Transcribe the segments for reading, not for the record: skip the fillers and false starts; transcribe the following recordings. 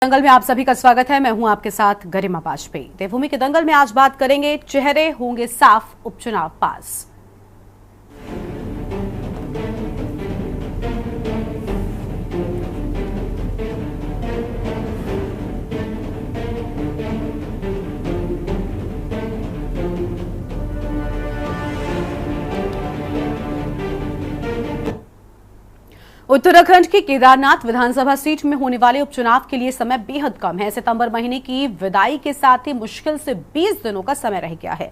दंगल में आप सभी का स्वागत है। मैं हूं आपके साथ गरिमा वाजपेयी। देवभूमि के दंगल में आज बात करेंगे, चेहरे होंगे साफ, उपचुनाव पास। उत्तराखंड की केदारनाथ विधानसभा सीट में होने वाले उपचुनाव के लिए समय बेहद कम है। सितंबर महीने की विदाई के साथ ही मुश्किल से 20 दिनों का समय रह गया है।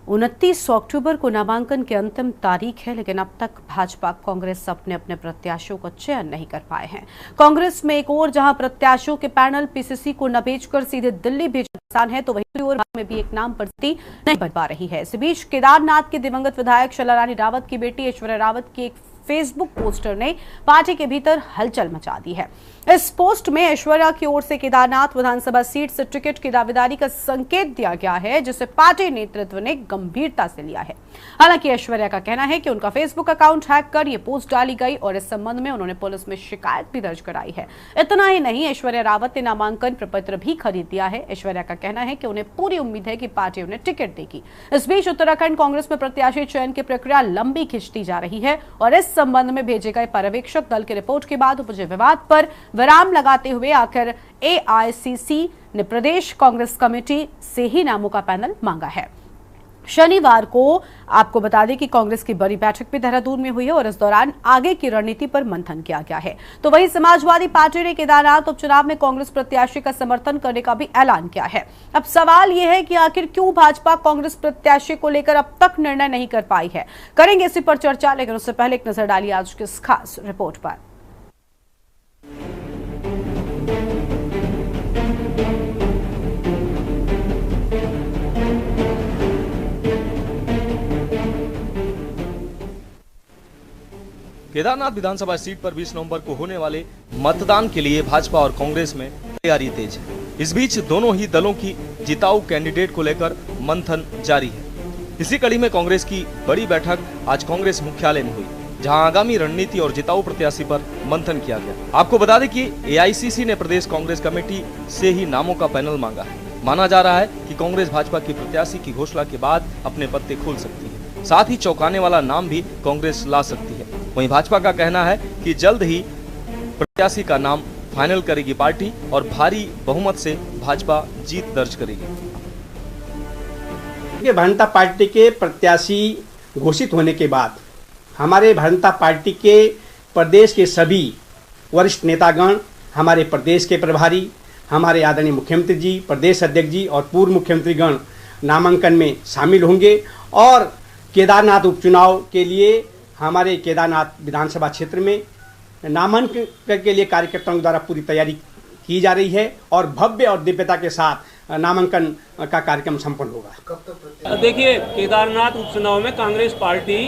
29 अक्टूबर को नामांकन की अंतिम तारीख है, लेकिन अब तक भाजपा कांग्रेस अपने अपने प्रत्याशियों का चयन नहीं कर पाए हैं। कांग्रेस में एक ओर जहां प्रत्याशियों के पैनल पीसीसी को न भेजकर सीधे दिल्ली भेजना आसान है, तो वहीं दूसरी ओर में भी एक नाम प्रस्ती नहीं बन पा रही है। इस बीच केदारनाथ के दिवंगत विधायक शैला रानी रावत की बेटी ऐश्वर्या रावत की एक फेसबुक पोस्टर ने पार्टी के भीतर हलचल मचा दी है। इस पोस्ट में ऐश्वर्या की ओर से केदारनाथ विधानसभा सीट से टिकट की दावेदारी का संकेत दिया गया है, जिसे पार्टी नेतृत्व ने गंभीरता से लिया है। हालांकि ऐश्वर्या का कहना है कि उनका फेसबुक अकाउंट हैक कर ये पोस्ट डाली गई और इस संबंध में उन्होंने पुलिस में शिकायत भी दर्ज कराई है। इतना ही नहीं, ऐश्वर्या रावत ने नामांकन प्रपत्र भी खरीद लिया है। ऐश्वर्या का कहना है कि उन्हें पूरी उम्मीद है कि पार्टी उन्हें टिकट देगी। इस बीच उत्तराखंड कांग्रेस में प्रत्याशी चयन की प्रक्रिया लंबी खिंचती जा रही है और इस संबंध में भेजे गए पर्यवेक्षक दल की रिपोर्ट के बाद उपजे विवाद पर विराम लगाते हुए आखिर एआईसीसी ने प्रदेश कांग्रेस कमेटी से ही नामों का पैनल मांगा है। शनिवार को आपको बता दें कि कांग्रेस की बड़ी बैठक भी देहरादून में हुई है और इस दौरान आगे की रणनीति पर मंथन किया गया है। तो वहीं समाजवादी पार्टी ने केदारनाथ उपचुनाव में कांग्रेस प्रत्याशी का समर्थन करने का भी ऐलान किया है। अब सवाल यह है कि आखिर क्यों भाजपा कांग्रेस प्रत्याशी को लेकर अब तक निर्णय नहीं कर पाई है। करेंगे इसी पर चर्चा, लेकिन उससे पहले एक नजर डालिए आज की इस खास रिपोर्ट पर। केदारनाथ विधानसभा सीट पर 20 नवंबर को होने वाले मतदान के लिए भाजपा और कांग्रेस में तैयारी तेज है। इस बीच दोनों ही दलों की जिताऊ कैंडिडेट को लेकर मंथन जारी है। इसी कड़ी में कांग्रेस की बड़ी बैठक आज कांग्रेस मुख्यालय में हुई, जहां आगामी रणनीति और जिताऊ प्रत्याशी पर मंथन किया गया। आपको बता दें कि एआईसीसी ने प्रदेश कांग्रेस कमेटी से ही नामों का पैनल मांगा है। माना जा रहा है कि कांग्रेस भाजपा की प्रत्याशी की घोषणा के बाद अपने पत्ते खोल सकती है। साथ ही चौंकाने वाला नाम भी कांग्रेस ला सकती है। वहीं भाजपा का कहना है कि जल्द ही प्रत्याशी का नाम फाइनल करेगी पार्टी और भारी बहुमत से भाजपा जीत दर्ज करेगी। भारतीय जनता पार्टी के प्रत्याशी घोषित होने के बाद हमारे भारतीय जनता पार्टी के प्रदेश के सभी वरिष्ठ नेतागण, हमारे प्रदेश के प्रभारी, हमारे आदरणीय मुख्यमंत्री जी, प्रदेश अध्यक्ष जी और पूर्व मुख्यमंत्री गण नामांकन में शामिल होंगे और केदारनाथ उपचुनाव के लिए हमारे केदारनाथ विधानसभा क्षेत्र में नामांकन के लिए कार्यकर्ताओं द्वारा पूरी तैयारी की जा रही है और भव्य और दिव्यता के साथ नामांकन का कार्यक्रम संपन्न होगा। देखिए, केदारनाथ उपचुनाव में कांग्रेस पार्टी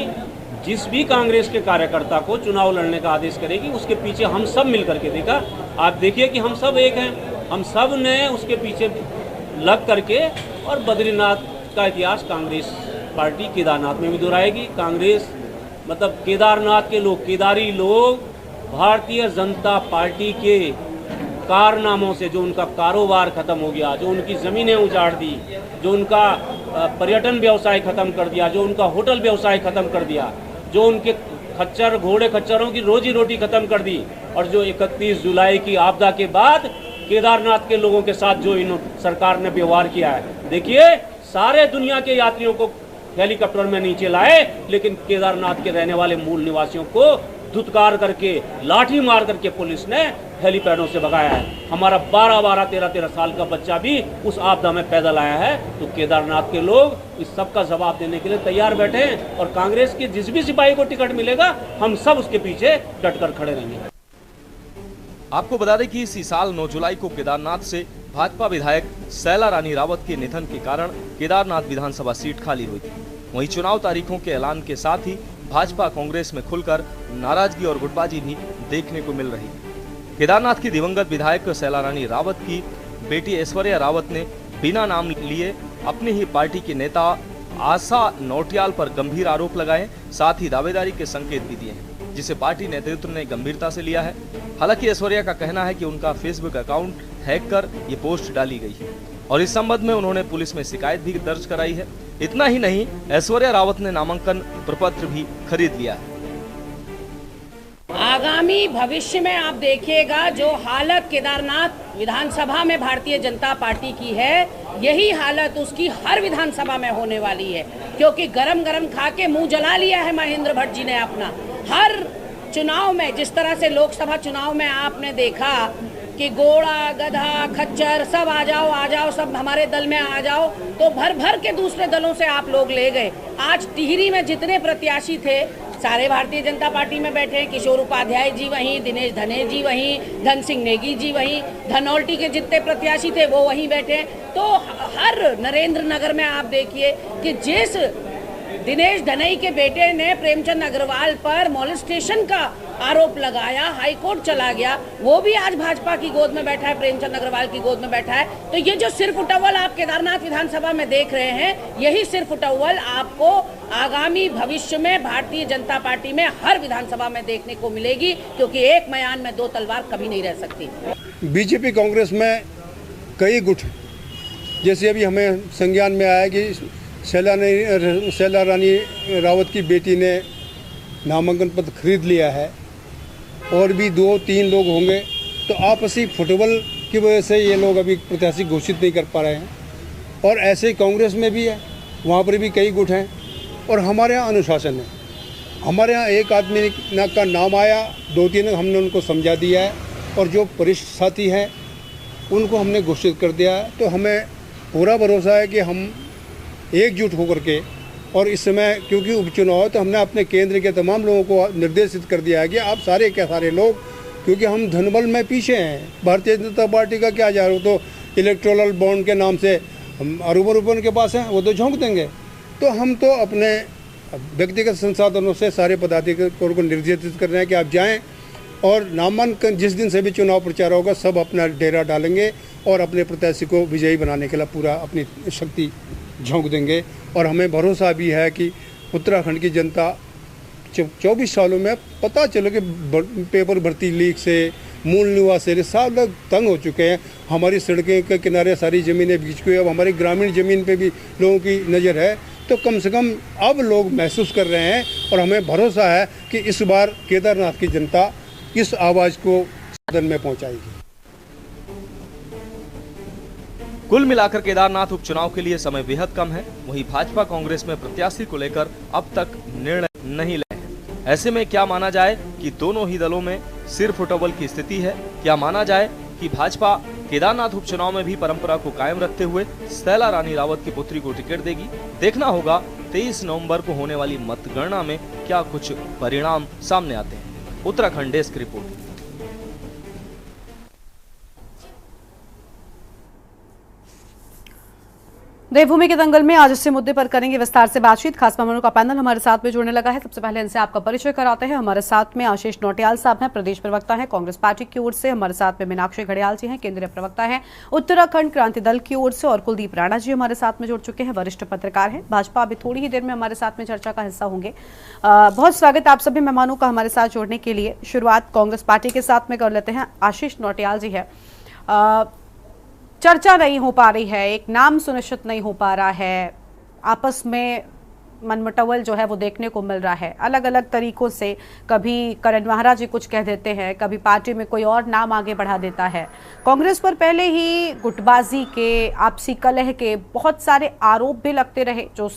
जिस भी कांग्रेस के कार्यकर्ता को चुनाव लड़ने का आदेश करेगी, उसके पीछे हम सब मिल करके देगा। आप देखिए कि हम सब एक हैं, हम सब ने उसके पीछे लग करके और बद्रीनाथ का इतिहास कांग्रेस पार्टी केदारनाथ में भी दोहराएगी। कांग्रेस मतलब केदारनाथ के लोग, केदारी लोग भारतीय जनता पार्टी के कारनामों से, जो उनका कारोबार खत्म हो गया, जो उनकी ज़मीनें उजाड़ दी, जो उनका पर्यटन व्यवसाय खत्म कर दिया, जो उनका होटल व्यवसाय खत्म कर दिया, जो उनके खच्चर घोड़े खच्चरों की रोजी रोटी खत्म कर दी, और जो 31 जुलाई की आपदा के बाद केदारनाथ के लोगों के साथ जो इन सरकार ने व्यवहार किया है। देखिए, सारे दुनिया के यात्रियों को हेलीकॉप्टर में नीचे लाए, लेकिन केदारनाथ के रहने वाले मूल निवासियों को धुतकार करके, लाठी मार करके पुलिस ने हेलीपैडों से भगाया है। हमारा 12-12, 13-13 साल का बच्चा भी उस आपदा में पैदल आया है। तो केदारनाथ के लोग इस सब का जवाब देने के लिए तैयार बैठे हैं और कांग्रेस के जिस भी सिपाही को टिकट मिलेगा, हम सब उसके पीछे डटकर खड़े रहेंगे। आपको बता दें कि इसी साल 9 जुलाई को केदारनाथ से भाजपा विधायक शैला रानी रावत के निधन के कारण केदारनाथ विधानसभा सीट खाली हुई थी। वहीं चुनाव तारीखों के ऐलान के साथ ही भाजपा कांग्रेस में खुलकर नाराजगी और गुटबाजी भी देखने को मिल रही है। केदारनाथ की दिवंगत विधायक शैला रानी रावत की बेटी ऐश्वर्या रावत ने बिना नाम लिए अपनी ही पार्टी के नेता आशा नौटियाल पर गंभीर आरोप लगाए, साथ ही दावेदारी के संकेत भी दिए हैं। जिसे पार्टी नेतृत्व ने गंभीरता से लिया है। हालांकि ऐश्वर्या का कहना है कि उनका फेसबुक अकाउंट हैक कर ये पोस्ट डाली गई है और इस संबंध में उन्होंने पुलिस में शिकायत भी दर्ज कराई है। इतना ही नहीं, ऐश्वर्या रावत ने नामांकन प्रपत्र भी खरीद लिया है। आगामी भविष्य में आप देखिएगा जो हालत केदारनाथ विधानसभा में भारतीय जनता पार्टी की है, यही हालत उसकी हर विधानसभा में होने वाली है, क्योंकि गरम गरम खा के मुंह जला लिया है महेंद्र भट्ट जी ने अपना। हर चुनाव में जिस तरह से लोकसभा चुनाव में आपने देखा कि घोड़ा गधा खच्चर सब आ जाओ सब हमारे दल में आ जाओ, तो भर भर के दूसरे दलों से आप लोग ले गए। आज टिहरी में जितने प्रत्याशी थे सारे भारतीय जनता पार्टी में बैठे। किशोर उपाध्याय जी वहीं, दिनेश धनेश जी वहीं, धन सिंह नेगी जी वहीं, धनौल्टी के जितने प्रत्याशी थे वो वहीं बैठे। तो हर नरेंद्र नगर में आप देखिए कि जिस दिनेश धनई के बेटे ने प्रेमचंद अग्रवाल पर मोलेस्टेशन का आरोप लगाया, हाईकोर्ट चला गया, वो भी आज भाजपा की गोद में बैठा है, प्रेमचंद अग्रवाल की गोद में बैठा है। तो ये जो सिर्फ उटव्वल आप केदारनाथ विधानसभा में देख रहे हैं, यही सिर्फ उटव्वल आपको आगामी भविष्य में भारतीय जनता पार्टी में हर विधानसभा में देखने को मिलेगी, क्योंकि एक म्यान में दो तलवार कभी नहीं रह सकती। बीजेपी कांग्रेस में कई गुट, जैसे अभी हमें संज्ञान में आया कि शैला रानी रावत की बेटी ने नामांकन पत्र खरीद लिया है और भी 2-3 लोग होंगे, तो आपसी फुटबॉल की वजह से ये लोग अभी प्रत्याशी घोषित नहीं कर पा रहे हैं। और ऐसे ही कांग्रेस में भी है, वहाँ पर भी कई गुट हैं। और हमारे यहाँ अनुशासन है। हमारे यहाँ एक आदमी का नाम आया, 2-3 हमने उनको समझा दिया है और जो वरिष्ठ साथी हैं उनको हमने घोषित कर दिया है। तो हमें पूरा भरोसा है कि हम एकजुट होकर के, और इस समय क्योंकि उपचुनाव है तो हमने अपने केंद्र के तमाम लोगों को निर्देशित कर दिया है कि आप सारे के सारे लोग, क्योंकि हम धनबल में पीछे हैं, भारतीय जनता पार्टी का क्या जा रहा हो, तो इलेक्टोरल बॉन्ड के नाम से हम अरबों रुपये उनके पास हैं, वो तो झोंक देंगे। तो हम तो अपने व्यक्तिगत संसाधनों से सारे पदाधिकारियों को निर्देशित कर रहे हैं कि आप जाएँ और नामांकन जिस दिन से भी चुनाव प्रचार होगा सब अपना डेरा डालेंगे और अपने प्रत्याशी को विजयी बनाने के लिए पूरा अपनी शक्ति झोंक देंगे। और हमें भरोसा भी है कि उत्तराखंड की जनता 24 सालों में पता चलो कि पेपर भर्ती लीक से, मूल निवास से सब लोग तंग हो चुके हैं। हमारी सड़कें के किनारे सारी ज़मीनें बीच गई, अब हमारी ग्रामीण ज़मीन पे भी लोगों की नज़र है। तो कम से कम अब लोग महसूस कर रहे हैं और हमें भरोसा है कि इस बार केदारनाथ की जनता इस आवाज़ को सदन में पहुँचाएगी। कुल मिलाकर केदारनाथ उपचुनाव के लिए समय बेहद कम है। वहीं भाजपा कांग्रेस में प्रत्याशी को लेकर अब तक निर्णय नहीं लिए हैं। ऐसे में क्या माना जाए कि दोनों ही दलों में सिर फुटबॉल की स्थिति है? क्या माना जाए कि भाजपा केदारनाथ उपचुनाव में भी परंपरा को कायम रखते हुए शैला रानी रावत की पुत्री को टिकट देगी? देखना होगा 23 नवंबर को होने वाली मतगणना में क्या कुछ परिणाम सामने आते हैं। Uttarakhand desk report. देवभूमि के दंगल में आज इसी मुद्दे पर करेंगे विस्तार से बातचीत। खास मेहमानों का पैनल हमारे साथ में जुड़ने लगा है। सबसे पहले इनसे आपका परिचय कराते हैं। हमारे साथ में आशीष नौटियाल साहब हैं, प्रदेश प्रवक्ता हैं कांग्रेस पार्टी की ओर से। हमारे साथ में मीनाक्षी घड़ियाल जी हैं, केंद्रीय प्रवक्ता हैं उत्तराखंड क्रांति दल की ओर से। और कुलदीप राणा जी हमारे साथ में जुड़ चुके हैं, वरिष्ठ पत्रकार हैं। भाजपा अभी थोड़ी ही देर में हमारे साथ में चर्चा का हिस्सा होंगे। बहुत स्वागत आप सभी मेहमानों का हमारे साथ जुड़ने के लिए। शुरुआत कांग्रेस पार्टी के साथ में कर लेते हैं। आशीष नौटियाल जी है, चर्चा नहीं हो पा रही है, एक नाम सुनिश्चित नहीं हो पा रहा है, आपस में मनमुटावल जो है वो देखने को मिल रहा है अलग अलग तरीकों से। कभी करण महारा जी कुछ कह देते हैं, कभी पार्टी में कोई और नाम आगे बढ़ा देता है। कांग्रेस पर पहले ही गुटबाजी के, आपसी कलह के बहुत सारे आरोप भी लगते रहे, जो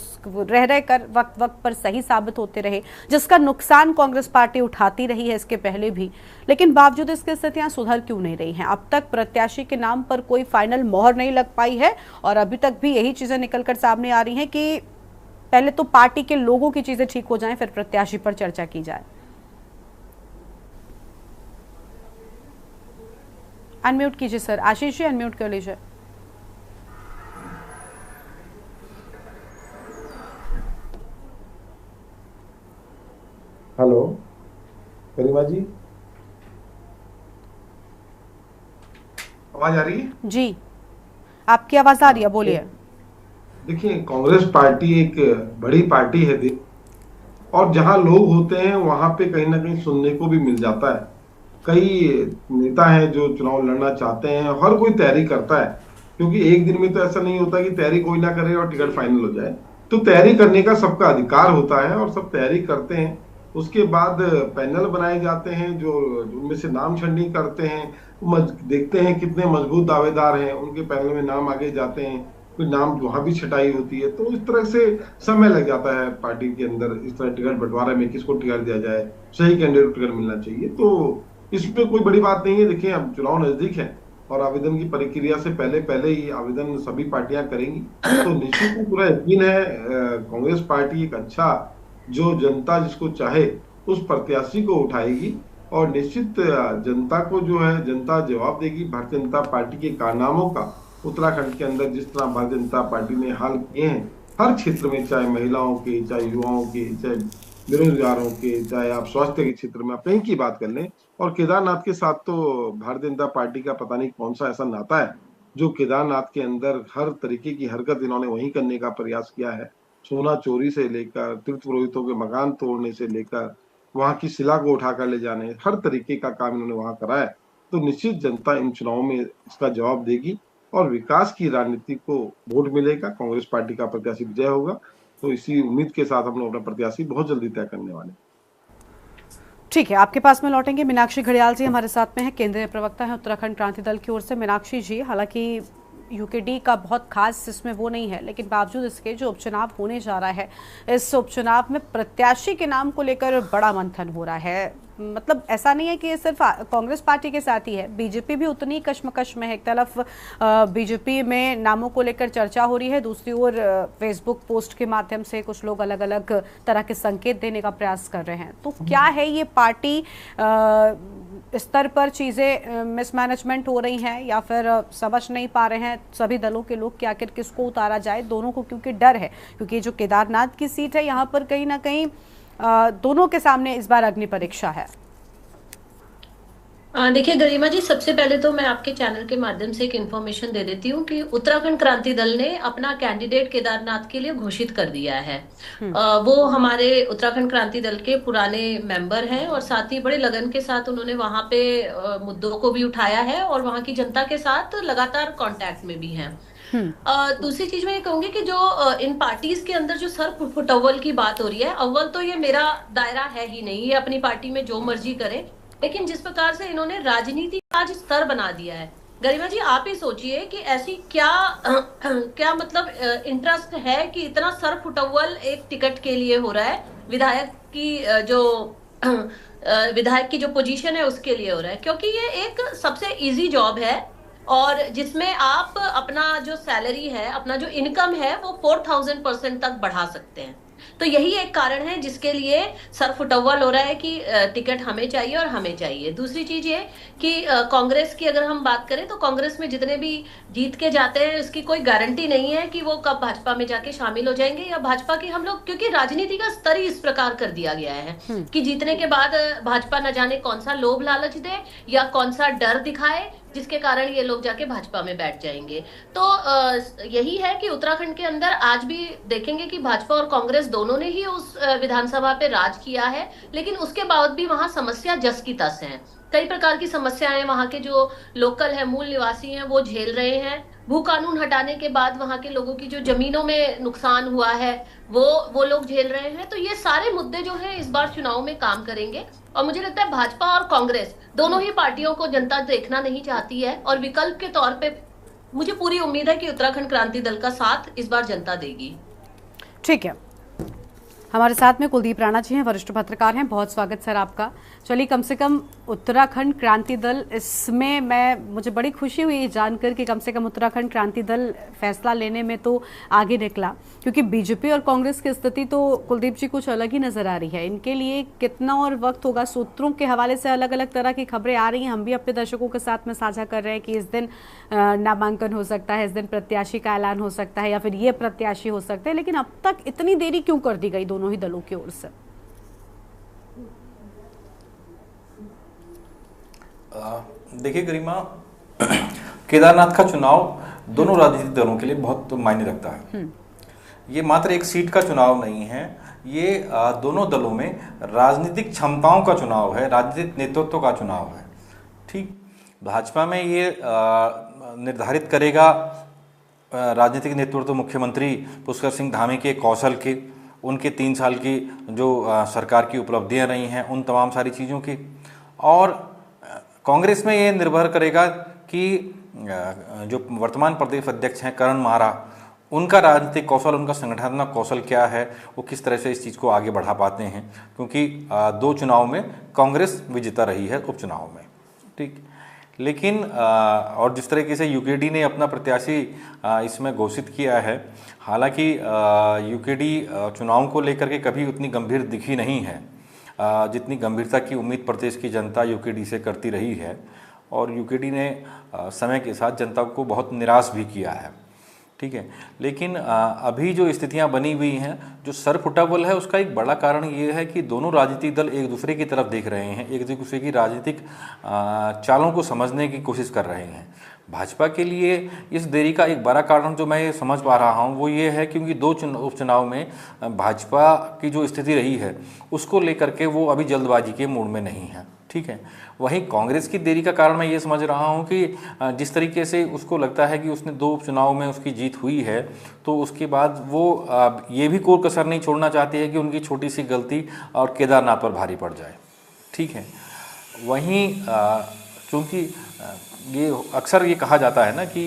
रह कर वक्त वक्त पर सही साबित होते रहे, जिसका नुकसान कांग्रेस पार्टी उठाती रही है इसके पहले भी। लेकिन बावजूद इसकी स्थितियां सुधर क्यों नहीं रही हैं? अब तक प्रत्याशी के नाम पर कोई फाइनल मोहर नहीं लग पाई है और अभी तक भी यही चीजें निकलकर सामने आ रही हैं कि पहले तो पार्टी के लोगों की चीजें ठीक हो जाएं, फिर प्रत्याशी पर चर्चा की जाए। अनम्यूट कीजिए सर, आशीष जी अनम्यूट कर लीजिए। हेलो गरिमा जी, आवाज आ रही है? जी आपकी आवाज आ रही है, बोलिए। देखिए, कांग्रेस पार्टी एक बड़ी पार्टी है और जहां लोग होते हैं वहां पे कहीं ना कहीं सुनने को भी मिल जाता है। कई नेता हैं जो चुनाव लड़ना चाहते हैं, हर कोई तैयारी करता है, क्योंकि एक दिन में तो ऐसा नहीं होता कि तैयारी कोई ना करे और टिकट फाइनल हो जाए। तो तैयारी करने का सबका अधिकार होता है और सब तैयारी करते हैं। उसके बाद पैनल बनाए जाते हैं जो उनमें से नाम छंटनी करते हैं, देखते हैं कितने मजबूत दावेदार हैं, उनके पैनल में नाम आगे जाते हैं, कोई नाम वहां भी छटाई होती है। तो इस तरह से समय लग जाता है पार्टी के अंदर, इस तरह टिकट बंटवारे में किसको टिकट दिया जाए, सही कैंडिडेट टिकट मिलना चाहिए। तो इसमें कोई बड़ी बात नहीं है। देखिए अब चुनाव नजदीक है और आवेदन की प्रक्रिया से पहले ही आवेदन सभी पार्टियां करेंगी, तो निश्चित ही पूरा यकीन है कांग्रेस पार्टी एक अच्छा जो जनता जिसको चाहे उस प्रत्याशी को उठाएगी और निश्चित जनता को जो है जनता जवाब देगी। भारतीय जनता पार्टी के कारनामों का उत्तराखंड के अंदर जिस तरह भारतीय जनता पार्टी ने हाल किए हैं हर क्षेत्र में, चाहे महिलाओं के, चाहे युवाओं के, चाहे बेरोजगारों के, चाहे आप स्वास्थ्य के क्षेत्र में आप कहीं की बात कर लें। और केदारनाथ के साथ तो भारतीय जनता पार्टी का पता नहीं कौन सा ऐसा नाता है जो केदारनाथ के अंदर हर तरीके की हरकत इन्होंने वहीं करने का प्रयास किया है। सोना चोरी से लेकर तीर्थ पुरोहितों के मकान तोड़ने से लेकर वहां की शिला को उठाकर ले जाने, हर तरीके का काम इन्होंने वहां करा है। तो निश्चित जनता इन चुनावों में इसका जवाब देगी और विकास की राजनीति को वोट मिलेगा, कांग्रेस पार्टी का प्रत्याशी विजय होगा। तो इसी उम्मीद के साथ हम लोग अपना प्रत्याशी बहुत जल्दी तय करने वाले। ठीक है, आपके पास में लौटेंगे। मीनाक्षी घड़ियाल जी हमारे साथ में है, केंद्रीय प्रवक्ता है उत्तराखंड क्रांति दल की ओर से। मीनाक्षी जी, हालांकि यूकेडी का बहुत खास इसमें वो नहीं है, लेकिन बावजूद इसके जो उपचुनाव होने जा रहा है, इस उपचुनाव में प्रत्याशी के नाम को लेकर बड़ा मंथन हो रहा है। मतलब ऐसा नहीं है कि ये सिर्फ कांग्रेस पार्टी के साथ ही है, बीजेपी भी उतनी कश्मकश में है। एक तरफ बीजेपी में नामों को लेकर चर्चा हो रही है, दूसरी ओर फेसबुक पोस्ट के माध्यम से कुछ लोग अलग अलग तरह के संकेत देने का प्रयास कर रहे हैं। तो क्या है ये पार्टी स्तर पर चीज़ें मिसमैनेजमेंट हो रही हैं या फिर समझ नहीं पा रहे हैं सभी दलों के लोग कि आखिर किसको उतारा जाए? दोनों को क्योंकि डर है, क्योंकि जो केदारनाथ की सीट है यहाँ पर कहीं ना कहीं दोनों के सामने इस बार अग्नि परीक्षा है। देखिए गरिमा जी, सबसे पहले तो मैं आपके चैनल के माध्यम से एक इन्फॉर्मेशन दे देती हूँ कि उत्तराखंड क्रांति दल ने अपना कैंडिडेट केदारनाथ के लिए घोषित कर दिया है। वो हमारे उत्तराखंड क्रांति दल के पुराने मेंबर हैं और साथ ही बड़े लगन के साथ उन्होंने वहां पे मुद्दों को भी उठाया है और वहां की जनता के साथ लगातार कांटेक्ट में भी हैं। दूसरी चीज मैं ये कहूंगी कि जो इन पार्टीज के अंदर जो सर फुटअव्वल की बात हो रही है, अव्वल तो ये मेरा दायरा है ही नहीं, ये अपनी पार्टी में जो मर्जी करें, लेकिन जिस प्रकार से इन्होंने राजनीति का आज स्तर बना दिया है, गरिमा जी आप ही सोचिए कि ऐसी क्या मतलब इंटरेस्ट है कि इतना सर फुटअव्वल एक टिकट के लिए हो रहा है। विधायक की जो पोजीशन है उसके लिए हो रहा है, क्योंकि ये एक सबसे इजी जॉब है और जिसमें आप अपना जो सैलरी है, अपना जो इनकम है वो 4000% तक बढ़ा सकते हैं। तो यही एक कारण है जिसके लिए सर फुटअव्वल हो रहा है कि टिकट हमें चाहिए और हमें चाहिए। दूसरी चीज ये कि कांग्रेस की अगर हम बात करें तो कांग्रेस में जितने भी जीत के जाते हैं उसकी कोई गारंटी नहीं है कि वो कब भाजपा में जाके शामिल हो जाएंगे या भाजपा की हम लोग, क्योंकि राजनीति का स्तर ही इस प्रकार कर दिया गया है कि जीतने के बाद भाजपा न जाने कौन सा लोभ लालच दे या कौन सा डर दिखाए जिसके कारण ये लोग जाके भाजपा में बैठ जाएंगे। तो यही है कि उत्तराखंड के अंदर आज भी देखेंगे कि भाजपा और कांग्रेस दोनों ने ही उस विधानसभा पे राज किया है, लेकिन उसके बाद भी वहां समस्या जस की तस है। कई प्रकार की समस्याएं वहां के जो लोकल है, मूल निवासी हैं, वो झेल रहे हैं। भू कानून हटाने के बाद वहां के लोगों की जो जमीनों में नुकसान हुआ है वो लोग झेल रहे हैं। तो ये सारे मुद्दे जो है इस बार चुनाव में काम करेंगे और मुझे लगता है भाजपा और कांग्रेस दोनों ही पार्टियों को जनता देखना नहीं चाहती है और विकल्प के तौर पे मुझे पूरी उम्मीद है कि उत्तराखंड क्रांति दल का साथ इस बार जनता देगी। ठीक है, हमारे साथ में कुलदीप राणा जी हैं, वरिष्ठ पत्रकार हैं। बहुत स्वागत सर आपका। चलिए, कम से कम उत्तराखंड क्रांति दल, इसमें मुझे बड़ी खुशी हुई जानकर कि कम से कम उत्तराखंड क्रांति दल फैसला लेने में तो आगे निकला, क्योंकि बीजेपी और कांग्रेस की स्थिति तो कुलदीप जी कुछ अलग ही नजर आ रही है। इनके लिए कितना और वक्त होगा? सूत्रों के हवाले से अलग अलग तरह की खबरें आ रही हैं, हम भी अपने दर्शकों के साथ में साझा कर रहे हैं कि इस दिन नामांकन हो सकता है, इस दिन प्रत्याशी का ऐलान हो सकता है या फिर ये प्रत्याशी हो सकते हैं, लेकिन अब तक इतनी देरी क्यों कर दी गई दोनों ही दलों की ओर से? देखिए गरिमा, केदारनाथ का चुनाव दोनों राजनीतिक दलों के लिए बहुत मायने रखता है। ये मात्र एक सीट का चुनाव नहीं है, ये दोनों दलों में राजनीतिक क्षमताओं का चुनाव है, राजनीतिक नेतृत्व का चुनाव है। ठीक, भाजपा में ये निर्धारित करेगा राजनीतिक नेतृत्व मुख्यमंत्री पुष्कर सिंह धामी के कौशल के, उनके 3 साल की जो सरकार की उपलब्धियां रही हैं उन तमाम सारी चीज़ों की। और कांग्रेस में ये निर्भर करेगा कि जो वर्तमान प्रदेश अध्यक्ष हैं करण मारा, उनका राजनीतिक कौशल, उनका संगठनात्मक कौशल क्या है, वो किस तरह से इस चीज़ को आगे बढ़ा पाते हैं, क्योंकि 2 चुनाव में कांग्रेस विजेता रही है उपचुनाव में। ठीक, लेकिन और जिस तरीके से यूकेडी ने अपना प्रत्याशी इसमें घोषित किया है, हालांकि यूकेडी चुनाव को लेकर के कभी उतनी गंभीर दिखी नहीं है जितनी गंभीरता की उम्मीद प्रदेश की जनता यूकेडी से करती रही है, और यूकेडी ने समय के साथ जनता को बहुत निराश भी किया है। ठीक है, लेकिन अभी जो स्थितियां बनी हुई हैं, जो सरफुटावल है, उसका एक बड़ा कारण ये है कि दोनों राजनीतिक दल एक दूसरे की तरफ देख रहे हैं, एक दूसरे की राजनीतिक चालों को समझने की कोशिश कर रहे हैं। भाजपा के लिए इस देरी का एक बड़ा कारण जो मैं समझ पा रहा हूँ वो ये है क्योंकि 2 उपचुनाव में भाजपा की जो स्थिति रही है उसको लेकर के वो अभी जल्दबाजी के मूड में नहीं है। ठीक है, वहीं कांग्रेस की देरी का कारण मैं ये समझ रहा हूँ कि जिस तरीके से उसको लगता है कि उसने 2 उपचुनाव में उसकी जीत हुई है, तो उसके बाद वो ये भी कोई कसर नहीं छोड़ना चाहती है कि उनकी छोटी सी गलती और केदारनाथ पर भारी पड़ जाए। ठीक है, वहीं चूँकि ये अक्सर ये कहा जाता है ना कि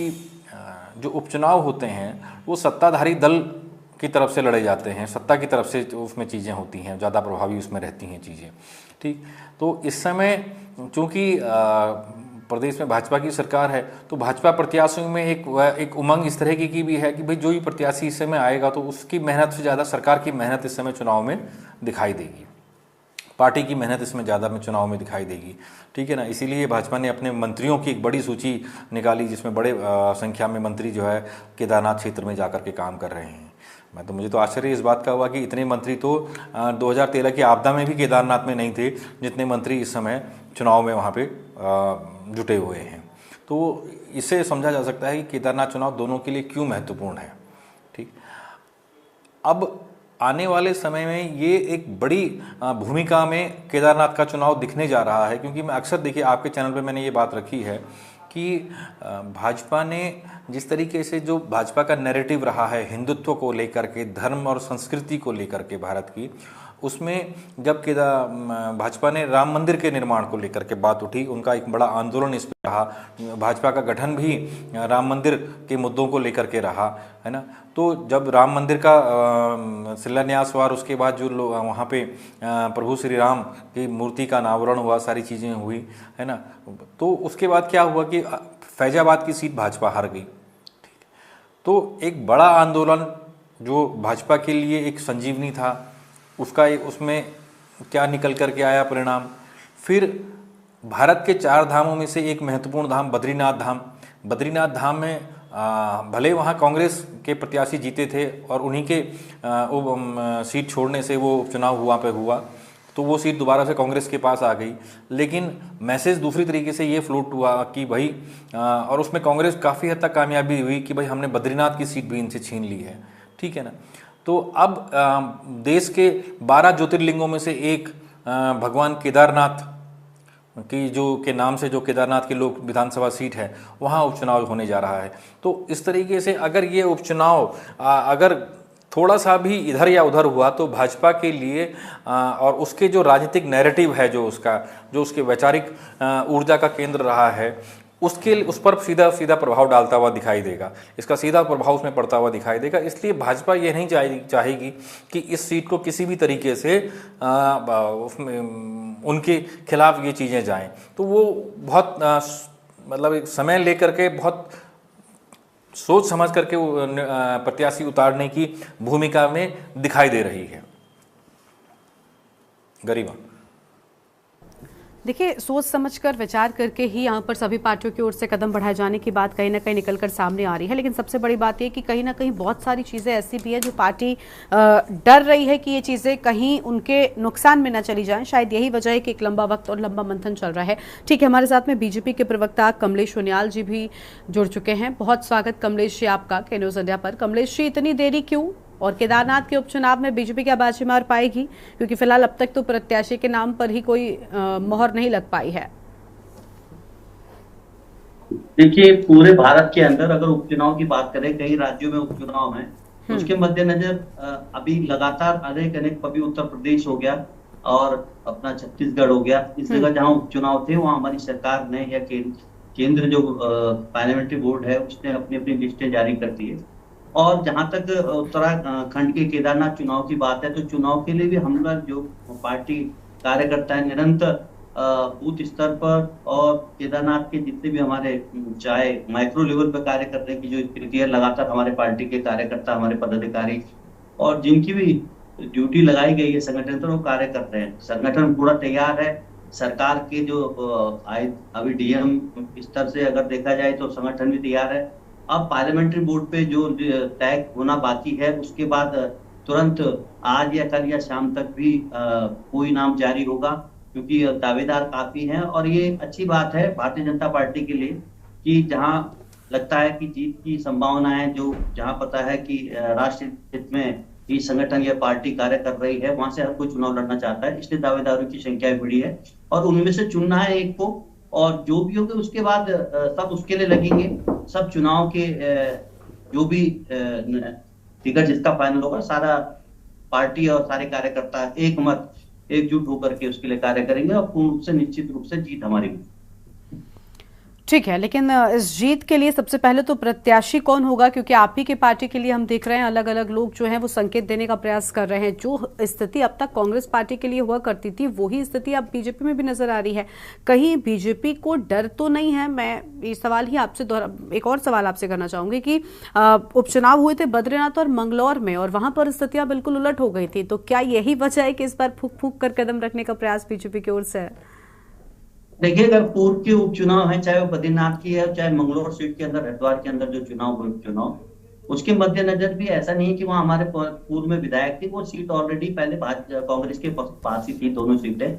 जो उपचुनाव होते हैं वो सत्ताधारी दल की तरफ से लड़े जाते हैं, सत्ता की तरफ से उसमें चीज़ें होती हैं, ज़्यादा प्रभावी उसमें रहती हैं चीज़ें। ठीक, तो इस समय चूँकि प्रदेश में भाजपा की सरकार है, तो भाजपा प्रत्याशियों में एक उमंग इस तरह की भी है कि भाई जो ही प्रत्याशी इस समय आएगा तो उसकी मेहनत से ज़्यादा सरकार की मेहनत इस समय चुनाव में दिखाई देगी, पार्टी की मेहनत इसमें ज़्यादा में चुनाव में दिखाई देगी। ठीक है ना, इसीलिए भाजपा ने अपने मंत्रियों की एक बड़ी सूची निकाली जिसमें बड़े संख्या में मंत्री जो है केदारनाथ क्षेत्र में जाकर के काम कर रहे हैं। मुझे तो आश्चर्य इस बात का हुआ कि इतने मंत्री तो 2013 की आपदा में भी केदारनाथ में नहीं थे जितने मंत्री इस समय चुनाव में वहाँ पे जुटे हुए हैं। तो इससे समझा जा सकता है कि केदारनाथ चुनाव दोनों के लिए क्यों महत्वपूर्ण है। ठीक, अब आने वाले समय में ये एक बड़ी भूमिका में केदारनाथ का चुनाव दिखने जा रहा है, क्योंकि मैं अक्सर देखिए आपके चैनल पे मैंने ये बात रखी है कि भाजपा ने जिस तरीके से जो भाजपा का नैरेटिव रहा है हिंदुत्व को लेकर के, धर्म और संस्कृति को लेकर के भारत की, उसमें जब भाजपा ने राम मंदिर के निर्माण को लेकर के बात उठी, उनका एक बड़ा आंदोलन इस पर रहा। भाजपा का गठन भी राम मंदिर के मुद्दों को लेकर के रहा, है ना। तो जब राम मंदिर का शिलान्यास हुआ और उसके बाद जो लोग वहाँ पे प्रभु श्री राम की मूर्ति का अनावरण हुआ, सारी चीज़ें हुई, है ना, तो उसके बाद क्या हुआ कि फैजाबाद की सीट भाजपा हार गई। तो एक बड़ा आंदोलन जो भाजपा के लिए एक संजीवनी था, उसमें क्या निकल कर के आया परिणाम। फिर भारत के 4 धामों में से एक महत्वपूर्ण धाम बद्रीनाथ धाम में भले वहाँ कांग्रेस के प्रत्याशी जीते थे और उन्हीं के सीट छोड़ने से वो उपचुनाव हुआ, तो वो सीट दोबारा से कांग्रेस के पास आ गई। लेकिन मैसेज दूसरी तरीके से ये फ्लोट हुआ कि भाई और उसमें कांग्रेस काफ़ी हद तक कामयाबी हुई कि भाई हमने बद्रीनाथ की सीट भी इनसे छीन ली है। ठीक है ना। तो अब देश के 12 ज्योतिर्लिंगों में से एक भगवान केदारनाथ की के नाम से जो केदारनाथ की लोक विधानसभा सीट है, वहाँ उपचुनाव होने जा रहा है। तो इस तरीके से अगर ये उपचुनाव अगर थोड़ा सा भी इधर या उधर हुआ तो भाजपा के लिए और उसके जो राजनीतिक नैरेटिव है, जो उसके वैचारिक ऊर्जा का केंद्र रहा है, उस पर सीधा प्रभाव डालता हुआ दिखाई देगा, इसका सीधा प्रभाव उसमें पड़ता हुआ दिखाई देगा। इसलिए भाजपा ये नहीं चाहेगी कि इस सीट को किसी भी तरीके से उनके खिलाफ ये चीज़ें जाएं। तो वो बहुत मतलब एक समय लेकर के बहुत सोच समझ करके प्रत्याशी उतारने की भूमिका में दिखाई दे रही है। गरिमा, देखिए, सोच समझकर विचार करके ही यहाँ पर सभी पार्टियों की ओर से कदम बढ़ाए जाने की बात कहीं ना कहीं निकलकर सामने आ रही है। लेकिन सबसे बड़ी बात यह कि कहीं ना कहीं बहुत सारी चीज़ें ऐसी भी हैं जो पार्टी डर रही है कि ये चीज़ें कहीं उनके नुकसान में न चली जाएं। शायद यही वजह है कि एक लंबा वक्त और लंबा मंथन चल रहा है। ठीक है, हमारे साथ में बीजेपी के प्रवक्ता कमलेश सोनियाल जी भी जुड़ चुके हैं। बहुत स्वागत कमलेश जी आपका के न्यूज़ इंडिया पर। कमलेश जी, इतनी देरी क्यों, और केदारनाथ के उपचुनाव में बीजेपी क्या बाजी मार पाएगी, क्योंकि फिलहाल अब तक तो प्रत्याशी के नाम पर ही कोई मोहर नहीं लग पाई है? देखिए, पूरे भारत के अंदर अगर उपचुनाव की बात करें, कई राज्यों में उपचुनाव हैं, तो उसके मद्देनजर अभी लगातार अनेक अभी उत्तर प्रदेश हो गया और अपना छत्तीसगढ़ हो गया, इस जगह जहाँ उपचुनाव थे वहाँ हमारी सरकार ने या केंद्र जो पार्लियामेंट्री बोर्ड है उसने अपनी अपनी लिस्टें जारी कर दी है। और जहां तक उत्तराखंड के केदारनाथ चुनाव की बात है, तो चुनाव के लिए भी हम लोग जो पार्टी कार्यकर्ता है निरंतर बूथ स्तर पर और केदारनाथ के जितने भी हमारे चाहे माइक्रो लेवल पर कार्य करने की जो स्थिति है, लगातार हमारे पार्टी के कार्यकर्ता, हमारे पदाधिकारी और जिनकी भी ड्यूटी लगाई गई है संगठन पर, वो कार्य कर रहे हैं। संगठन पूरा तैयार है। सरकार के जो अभी डीएम स्तर से अगर देखा जाए तो संगठन भी तैयार है। अब पार्लियामेंट्री बोर्ड पे जो तय होना बाकी है, उसके बाद तुरंत आज या कल या शाम तक भी कोई नाम जारी होगा, क्योंकि दावेदार काफी हैं। और ये अच्छी बात है भारतीय जनता पार्टी के लिए कि जहां लगता है कि जीत की संभावना है, जो जहां पता है कि राष्ट्र हित में ये संगठन या पार्टी कार्य कर रही है, वहां से हर कोई चुनाव लड़ना चाहता है, इसलिए दावेदारों की संख्या बढ़ी है और उनमें से चुनना है एक को, और जो भी होगा उसके बाद सब उसके लिए लगेंगे। सब चुनाव के जो भी टिकट जिसका फाइनल होगा, सारा पार्टी और सारे कार्यकर्ता एक मत एकजुट होकर के उसके लिए कार्य करेंगे और पूर्ण रूप से निश्चित रूप से जीत हमारी। ठीक है, लेकिन इस जीत के लिए सबसे पहले तो प्रत्याशी कौन होगा, क्योंकि आप ही के पार्टी के लिए हम देख रहे हैं अलग अलग लोग जो हैं वो संकेत देने का प्रयास कर रहे हैं। जो स्थिति अब तक कांग्रेस पार्टी के लिए हुआ करती थी वही स्थिति अब बीजेपी में भी नजर आ रही है। कहीं बीजेपी को डर तो नहीं है? मैं ये सवाल ही आपसे एक और सवाल आपसे करना चाहूंगी कि उपचुनाव हुए थे बद्रीनाथ और मंगलौर में और वहां पर स्थितियां बिल्कुल उलट हो गई थी, तो क्या यही वजह है कि इस बार फूक फूक कर कदम रखने का प्रयास बीजेपी की ओर से है? देखिए, अगर पूर्व के उपचुनाव है, चाहे वो बद्रीनाथ की है, चाहे मंगलौर सीट के अंदर, हरिद्वार के अंदर जो चुनाव हुए उपचुनाव, उसके मद्देनजर भी ऐसा नहीं है कि वहाँ हमारे पूर्व में विधायक थी, वो सीट ऑलरेडी पहले कांग्रेस के पास ही थी, दोनों सीटें।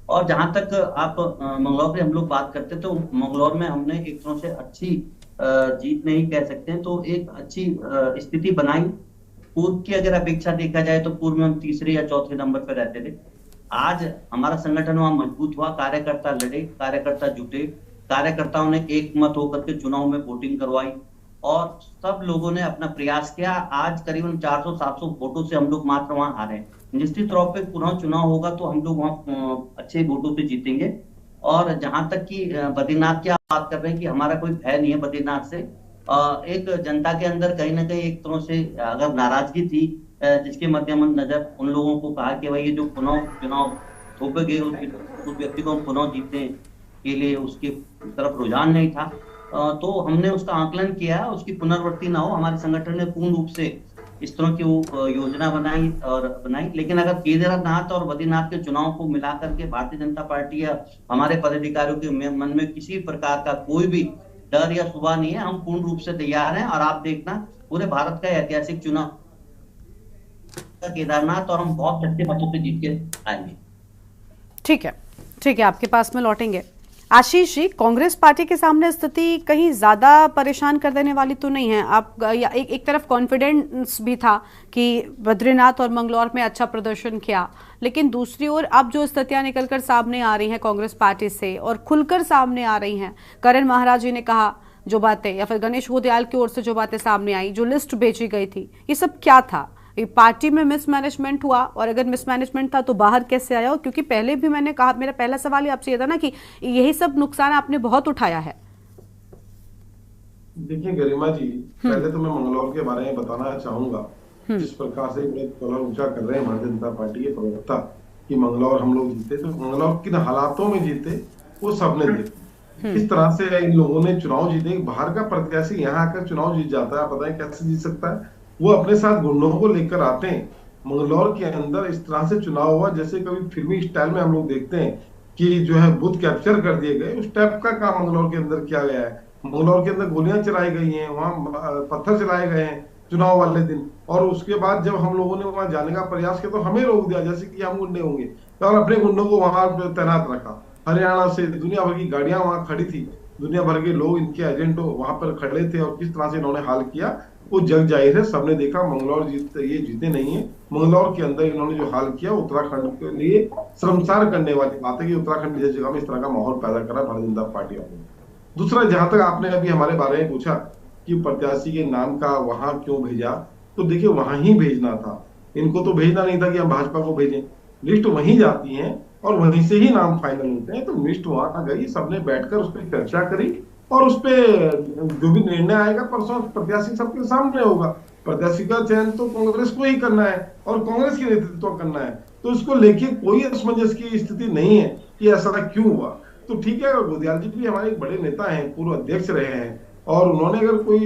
और जहां तक आप मंगलौर की हम लोग बात करते तो मंगलौर में हमने एक तरह से अच्छी जीत नहीं कह सकते हैं, तो एक अच्छी स्थिति बनाई। पूर्व की अगर अपेक्षा देखा जाए तो पूर्व में हम तीसरे या चौथे नंबर पर रहते थे। आज हमारा संगठन वहां मजबूत हुआ, कार्यकर्ता लड़े, कार्यकर्ता जुटे, कार्यकर्ताओं ने एक मत होकर के चुनाव में वोटिंग करवाई और सब लोगों ने अपना प्रयास किया। आज करीबन 400-700 वोटों से हम लोग मात्र वहां हारे। निश्चित तौर पे पुनः चुनाव होगा तो हम लोग वहां अच्छे वोटों से जीतेंगे। और जहां तक कि बद्रीनाथ की बात कर रहे हैं कि हमारा कोई भय नहीं है बद्रीनाथ से, एक जनता के अंदर कहीं ना कहीं एक तरह से अगर नाराजगी थी, जिसके मद्देनजर उन लोगों को कहा कि भाई ये जो पुनः चुनाव थोपे गए उस व्यक्ति को हम पुनः जीतने के लिए उसकी तरफ रुझान नहीं था, तो हमने उसका आकलन किया, उसकी पुनरावृत्ति ना हो। हमारे संगठन ने पूर्ण रूप से इस तरह की वो योजना बनाई। लेकिन अगर केदारनाथ और बद्रीनाथ के चुनाव को मिला करके भारतीय जनता पार्टी या हमारे पदाधिकारियों के मन में किसी प्रकार का कोई भी डर या शुबा नहीं है, हम पूर्ण रूप से तैयार हैं। और आप देखना पूरे भारत का ऐतिहासिक चुनाव केदारनाथ और हम बहुत अच्छे मतों से जीत के आएंगे। ठीक है, आपके पास में लौटेंगे। आशीष जी, कांग्रेस पार्टी के सामने स्थिति कहीं ज्यादा परेशान कर देने वाली तो नहीं है? आप एक तरफ कॉन्फिडेंस भी था कि बद्रीनाथ और मंगलौर में अच्छा प्रदर्शन किया, लेकिन दूसरी ओर अब जो स्थितियां निकलकर सामने आ रही हैं कांग्रेस पार्टी से और खुलकर सामने आ रही हैं, करण महाराज जी ने कहा जो बातें, या फिर गणेश गोदयाल की ओर से जो बातें सामने आई, जो लिस्ट बेची गई थी, ये सब क्या था? पार्टी में मिसमैनेजमेंट हुआ, और अगर मिसमैनेजमेंट था तो बाहर कैसे आया? क्योंकि पहले भी मैंने कहा, मेरा पहला सवाल ही आपसे ये था ना कि यही सब नुकसान आपने बहुत उठाया है। देखिए गरिमा जी, पहले तो मैं मंगलौर के बारे में बताना चाहूंगा। जिस प्रकार से ऊंचा कर रहे हैं भारतीय जनता पार्टी के प्रवक्ता कि मंगलौर हम लोग जीते, तो मंगलौर किन हालातों में जीते वो सबने देखा। किस तरह से इन लोगों ने चुनाव जीते। बाहर का प्रत्याशी यहाँ आकर चुनाव जीत जाता है, पता है कैसे जीत सकता है? वो अपने साथ गुंडों को लेकर आते हैं। मंगलौर के अंदर इस तरह से चुनाव हुआ जैसे कभी फिल्मी स्टाइल में हम लोग देखते हैं कि जो है बूथ कैप्चर कर दिए गए, उस टाइप का काम मंगलौर के अंदर किया गया है। मंगलौर के अंदर गोलियां चलाई गई हैं, वहां पत्थर चलाए गए हैं चुनाव वाले दिन, और उसके बाद जब हम लोगों ने वहां जाने का प्रयास किया तो हमें रोक दिया जैसे कि हम गुंडे होंगे, और अपने गुंडों को वहां तैनात रखा। हरियाणा से दुनिया भर की गाड़ियां वहां खड़ी थी, दुनिया भर के लोग इनके एजेंट वहां पर खड़े थे, और किस तरह से इन्होंने हाल किया वो जग जाहिर है, सबने देखा। मंगलौर ये जीते नहीं है। मंगलौर के अंदर इन्होंने जो हाल किया उत्तराखंड के लिए शर्मसार करने वाली बात है कि उत्तराखंड जैसी जगह में इस तरह का माहौल पैदा करा भारतीय जनता पार्टी वालों ने। दूसरा, जहां तक आपने अभी हमारे बारे में पूछा कि प्रत्याशी के नाम का वहां क्यों भेजा, तो देखिए वहां ही भेजना था, इनको तो भेजना नहीं था कि हम भाजपा को भेजें। लिस्ट वहीं जाती है और वहीं से ही नाम फाइनल होते हैं। तो लिस्ट वहां गई, सबने बैठकर उस पर चर्चा करी और उस पर जो भी निर्णय आएगा परसों प्रत्याशी सबके सामने होगा। प्रत्याशी का चयन तो कांग्रेस को ही करना है और कांग्रेस की नेतृत्व करना है, तो इसको लेके कोई असमंजस की स्थिति नहीं है कि ऐसा क्यों हुआ। तो ठीक है, गोदियाल जी भी हमारे एक बड़े नेता हैं, पूर्व अध्यक्ष रहे हैं, और उन्होंने अगर कोई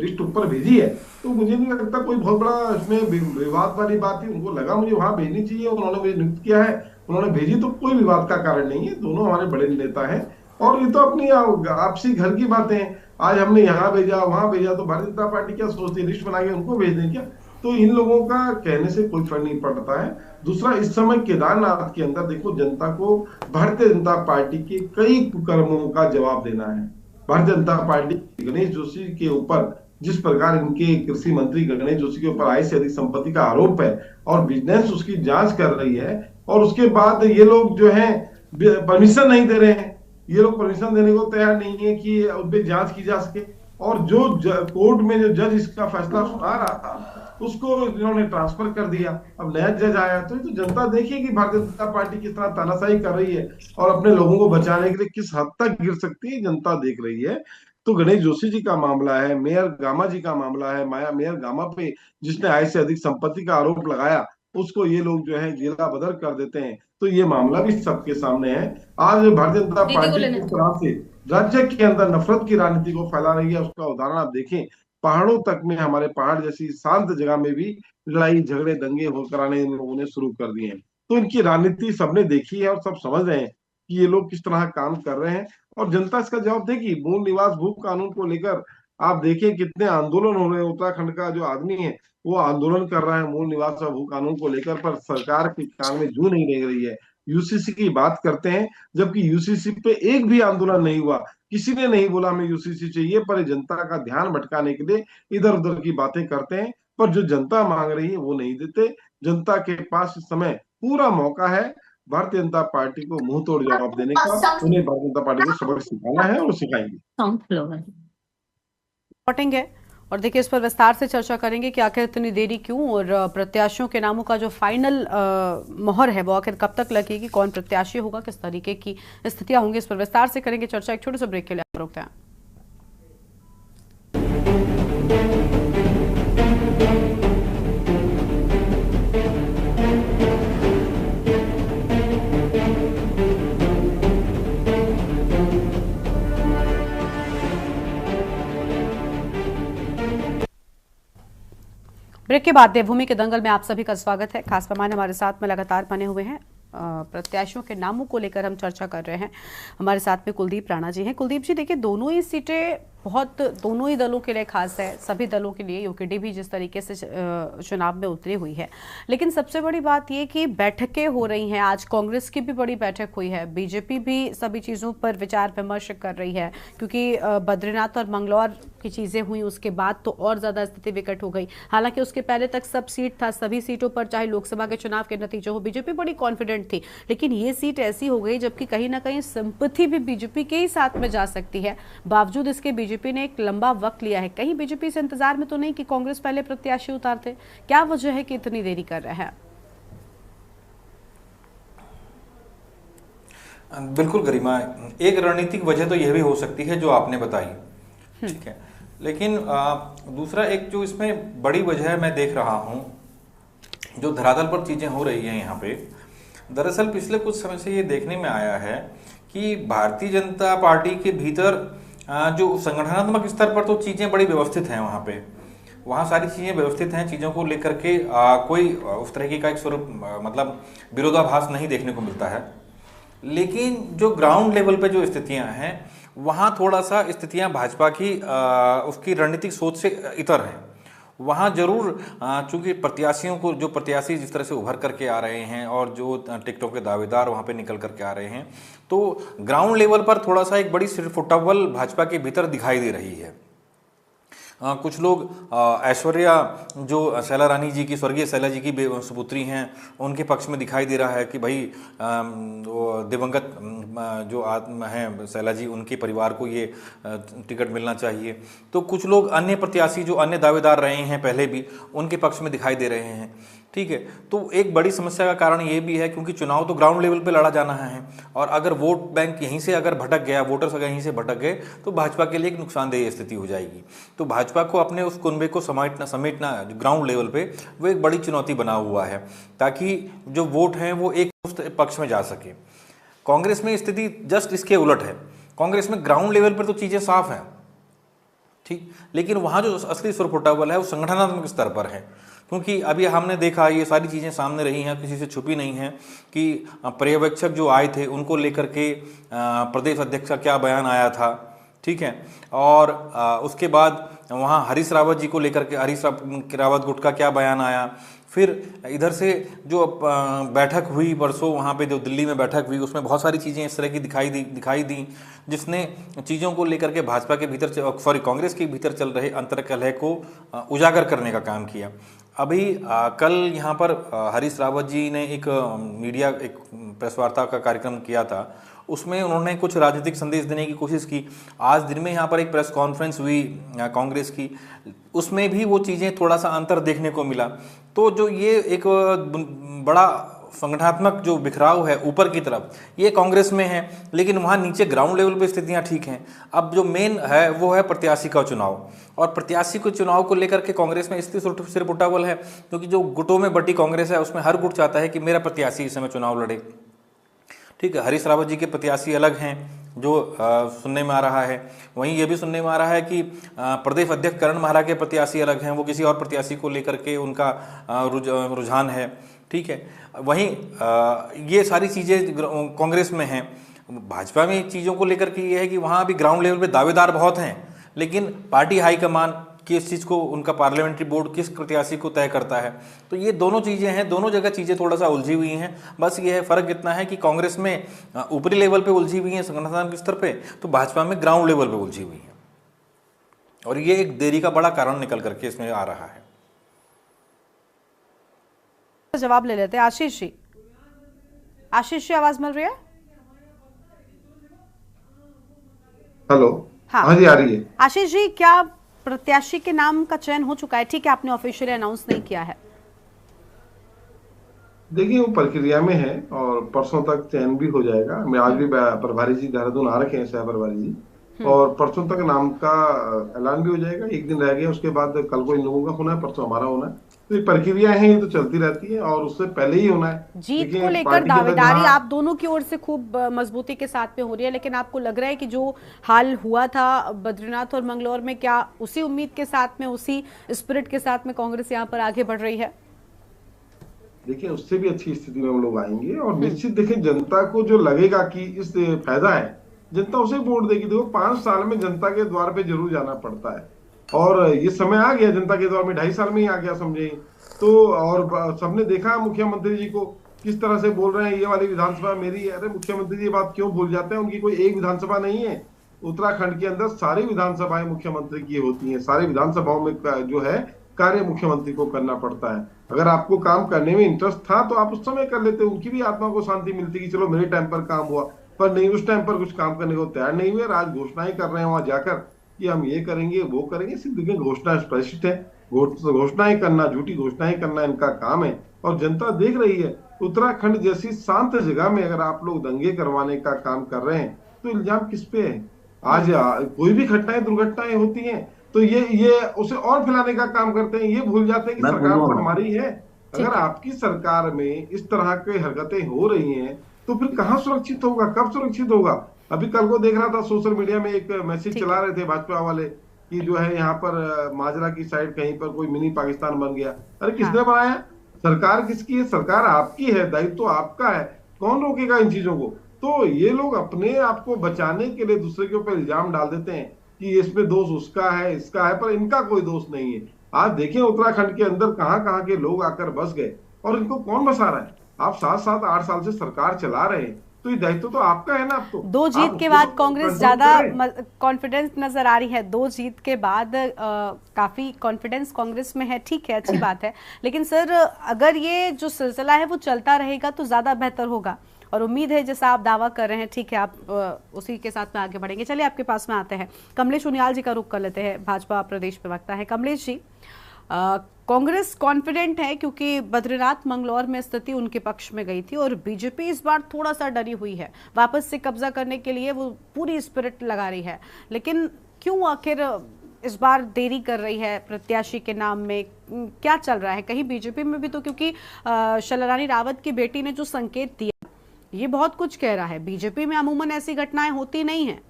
लिस्ट ऊपर भेजी है तो मुझे नहीं लगता कोई बहुत बड़ा इसमें विवाद वाली बात है। उनको लगा मुझे वहां भेजनी चाहिए, उन्होंने मुझे नियुक्त किया है, उन्होंने भेजी, तो कोई विवाद का कारण नहीं है। दोनों हमारे बड़े नेता हैं और ये तो अपनी आपसी घर की बातें हैं। आज हमने यहाँ भेजा वहां भेजा, तो भारतीय जनता पार्टी क्या सोचती है, लिस्ट बना के उनको भेज दें क्या? तो इन लोगों का कहने से कोई फर्क नहीं पड़ता है। दूसरा, इस समय केदारनाथ के अंदर देखो, जनता को भारतीय जनता पार्टी के कई कुकर्मों का जवाब देना है। भारतीय जनता पार्टी गणेश जोशी के ऊपर जिस प्रकार इनके कृषि मंत्री गणेश जोशी के ऊपर आय से अधिक संपत्ति का आरोप है और विजिलेंस उसकी जांच कर रही है, और उसके बाद ये लोग जो है परमिशन नहीं दे रहे हैं, ये लोग परमिशन देने को तैयार नहीं है कि उन पर जांच की जा सके। और जो कोर्ट में जो जज इसका फैसला सुना रहा था उसको इन्होंने ट्रांसफर कर दिया। अब नया जज आया, तो ये तो जनता देखिए कि भारतीय जनता पार्टी किस तरह तानाशाही कर रही है और अपने लोगों को बचाने के लिए किस हद तक गिर सकती है, जनता देख रही है। तो गणेश जोशी जी का मामला है, मेयर गामा जी का मामला है, मेयर गामा पे जिसने आय से अधिक संपत्ति का आरोप लगाया उसको ये लोग जो है जिला बदल कर देते हैं, तो ये मामला भी सबके सामने है। आज भारतीय जनता पार्टी किस तरह से राज्य के अंदर नफरत की राजनीति को फैला रही है, उसका उदाहरण आप देखें। पहाड़ों तक में, हमारे पहाड़ जैसी शांत जगह में भी लड़ाई झगड़े दंगे होकर आने इन लोगों ने शुरू कर दिए हैं। तो इनकी राजनीति सबने देखी है और सब समझ रहे हैं कि ये लोग किस तरह काम कर रहे हैं, और जनता इसका जवाब देगी। मूल निवास भू कानून को लेकर आप देखें कितने आंदोलन हो रहे हैं। उत्तराखंड का जो आदमी है वो आंदोलन कर रहा है मूल निवास और भू कानून को लेकर, पर सरकार के कान में जू नहीं लग रही है। यूसीसी की बात करते हैं, जबकि यूसीसी पे एक भी आंदोलन नहीं हुआ, किसी ने नहीं बोला हमें यूसीसी चाहिए, पर जनता का ध्यान भटकाने के लिए इधर उधर की बातें करते हैं। पर जो जनता मांग रही है वो नहीं देते। जनता के पास इस समय पूरा मौका है भारतीय जनता पार्टी को मुंह तोड़ जवाब देने का। उन्हें भारतीय जनता पार्टी को सबक सिखाना है और सिखाएंगे। है और देखिए इस पर विस्तार से चर्चा करेंगे कि आखिर इतनी देरी क्यों, और प्रत्याशियों के नामों का जो फाइनल मोहर है वो आखिर कब तक लगेगी, कौन प्रत्याशी होगा, किस तरीके की स्थितियां होंगी, इस पर विस्तार से करेंगे चर्चा। एक छोटे से ब्रेक के लिए आप रुकते हैं। ब्रेक के बाद देवभूमि के दंगल में आप सभी का स्वागत है। खास मेहमान हमारे साथ में लगातार बने हुए हैं। प्रत्याशियों के नामों को लेकर हम चर्चा कर रहे हैं। हमारे साथ में कुलदीप राणा जी हैं। कुलदीप जी, देखिए दोनों ही सीटें दोनों ही दलों के लिए खास है, सभी दलों के लिए। यूकेडी भी जिस तरीके से चुनाव में उतरी हुई है, लेकिन सबसे बड़ी बात यह कि बैठकें हो रही हैं। आज कांग्रेस की भी बड़ी बैठक हुई है, बीजेपी भी सभी चीज़ों पर विचार विमर्श कर रही है, क्योंकि बद्रीनाथ और मंगलौर की चीज़ें हुई उसके बाद तो और ज़्यादा स्थिति विकट हो गई। हालांकि उसके पहले तक सब सीट था, सभी सीटों पर चाहे लोकसभा के चुनाव के नतीजे हो बीजेपी बड़ी कॉन्फिडेंट थी, लेकिन ये सीट ऐसी हो गई जबकि कहीं ना कहीं सिंपैथी भी बीजेपी के ही साथ में जा सकती है। बावजूद इसके बीजेपी ने एक लंबा वक्त लिया है। कहीं बीजेपी से इंतजार में तो नहीं कि कांग्रेस पहले प्रत्याशी उतारते? क्या वजह है कि इतनी देरी कर रहे हैं? बिल्कुल गरिमा, एक रणनीतिक वजह तो यह भी हो सकती है जो आपने बताई, ठीक है, लेकिन दूसरा एक जो इसमें बड़ी वजह है मैं देख रहा हूं, जो धरातल पर चीजें हो रही हैं यहाँ पे। दरअसल पिछले कुछ समय से ये देखने में आया है कि भारतीय जनता पार्टी के भीतर जो संगठनात्मक स्तर पर तो चीजें बड़ी व्यवस्थित हैं, वहाँ सारी चीजें व्यवस्थित हैं, चीजों को लेकर के कोई उस तरह का एक स्वरूप मतलब विरोधाभास नहीं देखने को मिलता है। लेकिन जो ग्राउंड लेवल पे जो स्थितियां हैं वहाँ थोड़ा सा स्थितियां भाजपा की उसकी रणनीतिक सोच से इतर हैं। वहाँ जरूर चूंकि प्रत्याशियों को, जो प्रत्याशी जिस तरह से उभर करके आ रहे हैं और जो टिकटॉक के दावेदार वहाँ पे निकल करके आ रहे हैं, तो ग्राउंड लेवल पर थोड़ा सा एक बड़ी सिरफुटअव्वल भाजपा के भीतर दिखाई दे रही है। कुछ लोग ऐश्वर्या जो शैला रानी जी की, स्वर्गीय शैला जी की सुपुत्री हैं, उनके पक्ष में दिखाई दे रहा है कि भाई वो दिवंगत जो आत्मा हैं शैला जी, उनके परिवार को ये टिकट मिलना चाहिए। तो कुछ लोग अन्य प्रत्याशी जो अन्य दावेदार रहे हैं पहले भी, उनके पक्ष में दिखाई दे रहे हैं। ठीक है, तो एक बड़ी समस्या का कारण ये भी है क्योंकि चुनाव तो ग्राउंड लेवल पे लड़ा जाना है, और अगर वोट बैंक यहीं से अगर भटक गया, वोटर्स अगर यहीं से भटक गए, तो भाजपा के लिए एक नुकसानदेह स्थिति हो जाएगी। तो भाजपा को अपने उस कुनबे को समेटना ग्राउंड लेवल पे वो एक बड़ी चुनौती बना हुआ है, ताकि जो वोट हैं वो एक पक्ष में जा सके। कांग्रेस में स्थिति जस्ट इसके उलट है। कांग्रेस में ग्राउंड लेवल पर तो चीज़ें साफ हैं, ठीक, लेकिन वहाँ जो असली सुरपुटाबल है वो संगठनात्मक स्तर पर है। क्योंकि अभी हमने देखा, ये सारी चीज़ें सामने रही हैं, किसी से छुपी नहीं हैं कि पर्यवेक्षक जो आए थे उनको लेकर के प्रदेश अध्यक्ष का क्या बयान आया था, ठीक है, और उसके बाद वहाँ हरीश रावत जी को लेकर के, हरीश रावत गुट का क्या बयान आया। फिर इधर से जो बैठक हुई परसों, वहाँ पे जो दिल्ली में बैठक हुई, उसमें बहुत सारी चीज़ें इस तरह की दिखाई दी जिसने चीज़ों को लेकर के भाजपा के भीतर, कांग्रेस के भीतर चल रहे अंतर्कलह को उजागर करने का काम किया। अभी कल यहाँ पर हरीश रावत जी ने एक प्रेस वार्ता का कार्यक्रम किया था, उसमें उन्होंने कुछ राजनीतिक संदेश देने की कोशिश की। आज दिन में यहाँ पर एक प्रेस कॉन्फ्रेंस हुई कांग्रेस की, उसमें भी वो चीज़ें थोड़ा सा अंतर देखने को मिला। तो जो ये एक बड़ा संगठनात्मक जो बिखराव है ऊपर की तरफ, ये कांग्रेस में है, लेकिन वहाँ नीचे ग्राउंड लेवल पे स्थितियाँ ठीक हैं। अब जो मेन है वो है प्रत्याशी का चुनाव, और प्रत्याशी के चुनाव को लेकर के कांग्रेस में स्थिति सिरपुटाबल है, क्योंकि जो गुटों में बटी कांग्रेस है उसमें हर गुट चाहता है कि मेरा प्रत्याशी इस समय चुनाव लड़े। ठीक है, हरीश रावत जी के प्रत्याशी अलग हैं जो सुनने में आ रहा है, वहीं ये भी सुनने में आ रहा है कि प्रदेश अध्यक्ष करण महारा के प्रत्याशी अलग हैं, वो किसी और प्रत्याशी को लेकर के उनका रुझान है। ठीक है, वहीं ये सारी चीज़ें कांग्रेस में हैं। भाजपा में चीज़ों को लेकर के ये है कि वहाँ अभी ग्राउंड लेवल पे दावेदार बहुत हैं, लेकिन पार्टी हाईकमान किस चीज़ को, उनका पार्लियामेंट्री बोर्ड किस प्रत्याशी को तय करता है। तो ये दोनों चीज़ें हैं, दोनों जगह चीज़ें थोड़ा सा उलझी हुई हैं। बस ये है, फ़र्क इतना है कि कांग्रेस में ऊपरी लेवल पे उलझी हुई हैं संगठनात्मक स्तर पे, तो भाजपा में ग्राउंड लेवल पे उलझी हुई है, और ये एक देरी का बड़ा कारण निकल करके इसमें आ रहा है। जवाब ले लेते हैं आशीष जी। आशीष जी, आवाज मिल रही है? हेलो, हाँ जी, आ रही है। आशीष जी, क्या प्रत्याशी के नाम का चयन हो चुका है? ठीक है, आपने ऑफिशियली अनाउंस नहीं किया है। देखिए, वो प्रक्रिया में है और परसों तक चयन भी हो जाएगा। मैं आज भी प्रभारी जी देहरादून आ रखे हैं, सह प्रभारी जी, और परसों तक नाम का ऐलान भी हो जाएगा। एक दिन रह गया, उसके बाद कल को इन लोगों का होना है, परसों हमारा होना है। तो ये प्रक्रिया है, ये तो चलती रहती है और उससे पहले ही होना है। जीत को लेकर दावेदारी आप दोनों की ओर से खूब मजबूती के साथ में हो रही है, लेकिन आपको लग रहा है कि जो हाल हुआ था बद्रीनाथ और मंगलौर में, क्या उसी उम्मीद के साथ में, उसी स्पिरिट के साथ में कांग्रेस यहाँ पर आगे बढ़ रही है? देखिए, उससे भी अच्छी स्थिति में हम लोग आएंगे, और निश्चित देखिए, जनता को जो लगेगा कि इस फायदा है, जनता उसे वोट देगी। देखो, 5 साल में जनता के द्वार पे जरूर जाना पड़ता है, और ये समय आ गया जनता के द्वार में, 2.5 साल में ही आ गया समझे तो। और सबने देखा मुख्यमंत्री जी को किस तरह से बोल रहे हैं, ये वाली विधानसभा मेरी है। अरे मुख्यमंत्री जी ये बात क्यों भूल जाते हैं? उनकी कोई एक विधानसभा नहीं है, उत्तराखंड के अंदर सारी विधानसभाएं मुख्यमंत्री की होती हैं। सारी विधानसभाओं में जो है कार्य मुख्यमंत्री को करना पड़ता है। अगर आपको काम करने में इंटरेस्ट था तो आप उस समय कर लेते, उनकी भी आत्मा को शांति मिलती कि चलो मेरे टाइम पर काम हुआ, पर नहीं, उस टाइम पर कुछ काम करने को तैयार नहीं हुए। आज घोषणाएं कर रहे हैं वहां जाकर कि हम ये करेंगे वो करेंगे। सिर्फ घोषणा स्पष्ट है, घोषणाएं करना, झूठी घोषणाएं करना इनका काम है, और जनता देख रही है। उत्तराखंड जैसी शांत जगह में अगर आप लोग दंगे करवाने का काम कर रहे हैं तो इल्जाम किस पे है? आज कोई भी घटनाएं, दुर्घटनाएं होती हैं तो ये उसे और फैलाने का काम करते हैं। ये भूल जाते हैं कि सरकार तो हमारी है। अगर आपकी सरकार में इस तरह की हरकतें हो रही हैं तो फिर कहाँ सुरक्षित होगा, कब सुरक्षित होगा? अभी कल को देख रहा था सोशल मीडिया में, एक मैसेज चला रहे थे भाजपा वाले कि जो है यहाँ पर माजरा की साइड कहीं पर कोई मिनी पाकिस्तान बन गया। अरे किसने बनाया? सरकार किसकी है? सरकार आपकी है, दायित्व तो आपका है। कौन रोकेगा इन चीजों को? तो ये लोग अपने आप को बचाने के लिए दूसरे के ऊपर इल्जाम डाल देते हैं कि इसमें दोष उसका है, इसका है, पर इनका कोई दोष नहीं है। आज देखें उत्तराखंड के अंदर कहाँ के लोग आकर बस गए, और इनको कौन बसा रहा है? आप 7-8 साल से सरकार चला रहे हैं, तो ये दायित्व तो आपका है ना। अब तो 2 जीत के बाद कांग्रेस ज्यादा कॉन्फिडेंस नजर आ रही है। 2 जीत के बाद काफी कॉन्फिडेंस कांग्रेस में है, ठीक है, अच्छी बात है। लेकिन सर अगर ये जो सिलसिला है वो चलता रहेगा तो ज्यादा बेहतर होगा, और उम्मीद है जैसा आप दावा कर रहे हैं, ठीक है, आप उसी के साथ में आगे बढ़ेंगे। चलिए आपके पास में आते हैं, कमलेश उनियाल जी का रुख कर लेते हैं, भाजपा प्रदेश प्रवक्ता है। कमलेश जी, कांग्रेस कॉन्फिडेंट है क्योंकि बद्रीनाथ मंगलौर में स्थिति उनके पक्ष में गई थी, और बीजेपी इस बार थोड़ा सा डरी हुई है, वापस से कब्जा करने के लिए वो पूरी स्पिरिट लगा रही है। लेकिन क्यों आखिर इस बार देरी कर रही है प्रत्याशी के नाम में, क्या चल रहा है? कहीं बीजेपी में भी तो, क्योंकि शैला रावत की बेटी ने जो संकेत दिया ये बहुत कुछ कह रहा है। बीजेपी में अमूमन ऐसी घटनाएं होती नहीं है।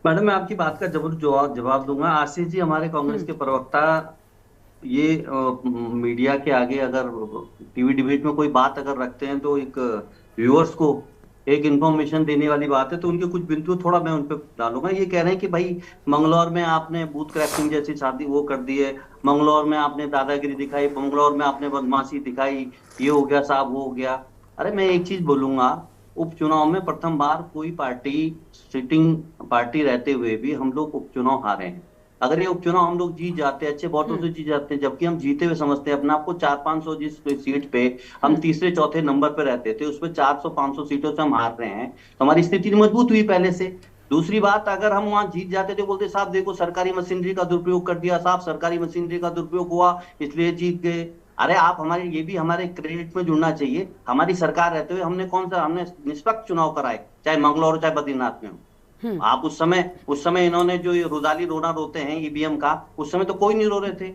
मैडम, मैं आपकी बात का जवाब दूंगा। आशीष जी हमारे कांग्रेस के प्रवक्ता, ये मीडिया के आगे अगर टीवी डिबेट में कोई बात अगर रखते हैं तो एक व्यूअर्स को एक इंफॉर्मेशन देने वाली बात है, तो उनके कुछ बिंदु थोड़ा मैं उन पर डालूंगा। ये कह रहे हैं कि भाई मंगलौर में आपने बूथ क्रैपिंग जैसी शादी वो कर दी है, मंगलौर में आपने दादागिरी दिखाई, मंगलौर में आपने बदमाशी दिखाई, ये हो गया साहब, वो हो गया। अरे मैं एक चीज बोलूंगा, उपचुनाव में प्रथम बार कोई पार्टी सिटिंग पार्टी रहते हुए भी हम लोग उपचुनाव हारे हैं। अगर ये उपचुनाव हम लोग जीत जाते हैं, अच्छे वोटों से जीत जाते हैं, जबकि हम जीते हुए समझते हैं अपने आपको, 400-500 जिस सीट पे हम तीसरे चौथे नंबर पे रहते थे, उसमें 400-500 सीटों से हम हार रहे हैं, तो हमारी स्थिति मजबूत हुई पहले से। दूसरी बात, अगर हम वहां जीत जाते थे, बोलते साहब देखो सरकारी मशीनरी का दुरुपयोग कर दिया, साहब सरकारी मशीनरी का दुरुपयोग हुआ इसलिए जीत गए। अरे आप हमारे, ये भी हमारे क्रेडिट में जुड़ना चाहिए। हमारी सरकार रहते हुए हमने निष्पक्ष चुनाव कराए, चाहे मंगलौर चाहे बद्रीनाथ में हो। आप उस समय इन्होंने जो रुदाली रोना रोते हैं ईवीएम का, उस समय तो कोई नहीं रो रहे थे।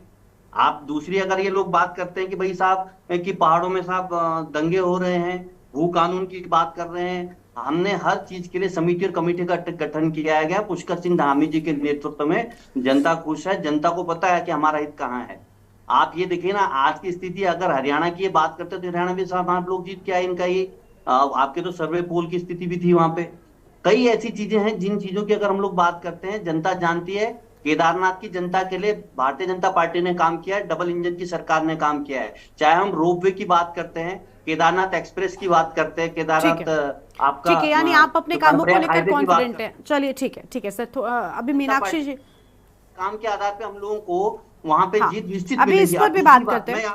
आप दूसरी अगर ये लोग बात करते हैं कि भाई साहब कि पहाड़ों में साहब दंगे हो रहे हैं, भू कानून की बात कर रहे हैं, हमने हर चीज के लिए समिति और कमेटी का गठन किया गया। पुष्कर सिंह धामी जी के नेतृत्व में जनता खुश है, जनता को पता है कि हमारा हित कहाँ है। आप ये देखिए ना, आज की स्थिति, अगर हरियाणा की ये बात करते हैं तो हरियाणा में साहब आप लोग जीत के आए, इनका ये आपके तो सर्वे पोल की स्थिति भी थी वहां पे। कई ऐसी चीजें हैं जिन चीजों की अगर हम लोग बात करते हैं, जनता जानती है। केदारनाथ की जनता के लिए भारतीय जनता पार्टी ने काम किया है, डबल इंजन की सरकार ने काम किया है। चाहे हम रोपवे की बात करते हैं, केदारनाथ एक्सप्रेस की बात करते हैं, केदारनाथ आपका, ठीक है, यानी आप अपने कामों को लेकर कॉन्फिडेंट हैं। चलिए ठीक है सर, अभी मीनाक्षी जी, काम के आधार पे हम लोगों को वहां पे जीत निश्चित अभी इस पर भी बात करते हैं।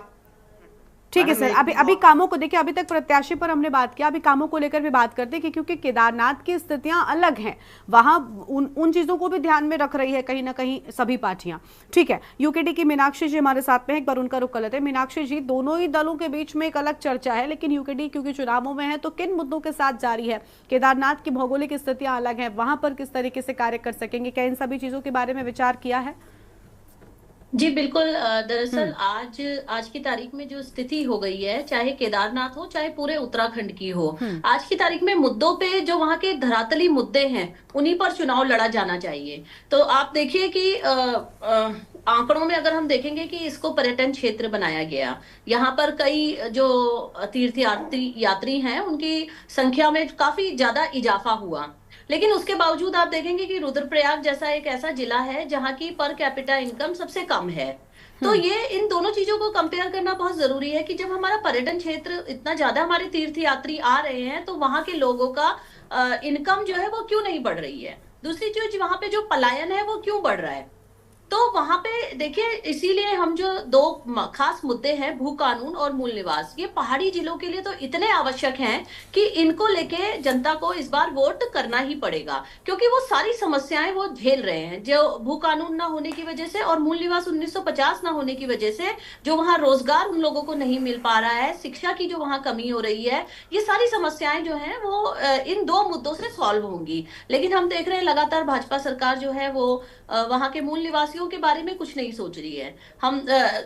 ठीक है सर, अभी कामों को देखिए, अभी तक प्रत्याशी पर हमने बात किया, अभी कामों को लेकर भी बात करते हैं कि क्योंकि केदारनाथ की स्थितियां अलग हैं, वहां उन चीजों को भी ध्यान में रख रही है कहीं ना कहीं सभी पार्टियां। ठीक है, यूकेडी की मीनाक्षी जी हमारे साथ में, एक बार उनका रुख कर लेते हैं। मीनाक्षी जी, दोनों ही दलों के बीच में एक अलग चर्चा है, लेकिन यूकेडी क्योंकि चुनावों में है तो किन मुद्दों के साथ जारी है? केदारनाथ की भौगोलिक स्थितियां अलग है, वहां पर किस तरीके से कार्य कर सकेंगे, क्या इन सभी चीजों के बारे में विचार किया है? जी बिल्कुल। दरअसल आज की तारीख में जो स्थिति हो गई है, चाहे केदारनाथ हो चाहे पूरे उत्तराखंड की हो, आज की तारीख में मुद्दों पे जो वहाँ के धरातली मुद्दे हैं उन्हीं पर चुनाव लड़ा जाना चाहिए। तो आप देखिए कि आंकड़ों में अगर हम देखेंगे कि इसको पर्यटन क्षेत्र बनाया गया, यहाँ पर कई जो तीर्थ यात्री हैं उनकी संख्या में काफी ज्यादा इजाफा हुआ, लेकिन उसके बावजूद आप देखेंगे कि रुद्रप्रयाग जैसा एक ऐसा जिला है जहाँ की पर कैपिटा इनकम सबसे कम है। तो ये इन दोनों चीजों को कंपेयर करना बहुत जरूरी है कि जब हमारा पर्यटन क्षेत्र इतना ज्यादा हमारे तीर्थ यात्री आ रहे हैं तो वहां के लोगों का इनकम जो है वो क्यों नहीं बढ़ रही है। दूसरी चीज, वहां पे जो पलायन है वो क्यों बढ़ रहा है। तो वहां पे देखिए, इसीलिए हम जो दो खास मुद्दे हैं, भू कानून और मूल निवास, ये पहाड़ी जिलों के लिए तो इतने आवश्यक हैं कि इनको लेके जनता को इस बार वोट करना ही पड़ेगा, क्योंकि वो सारी समस्याएं वो झेल रहे हैं, जो भू कानून ना होने की वजह से और मूल निवास 1950 ना होने की वजह से जो वहां रोजगार उन लोगों को नहीं मिल पा रहा है, शिक्षा की जो वहां कमी हो रही है, ये सारी समस्याएं जो है वो इन दो मुद्दों से सॉल्व होंगी। लेकिन हम देख रहे हैं लगातार भाजपा सरकार जो है वो वहां के मूल निवासियों के बारे में कुछ नहीं सोच रही है। हम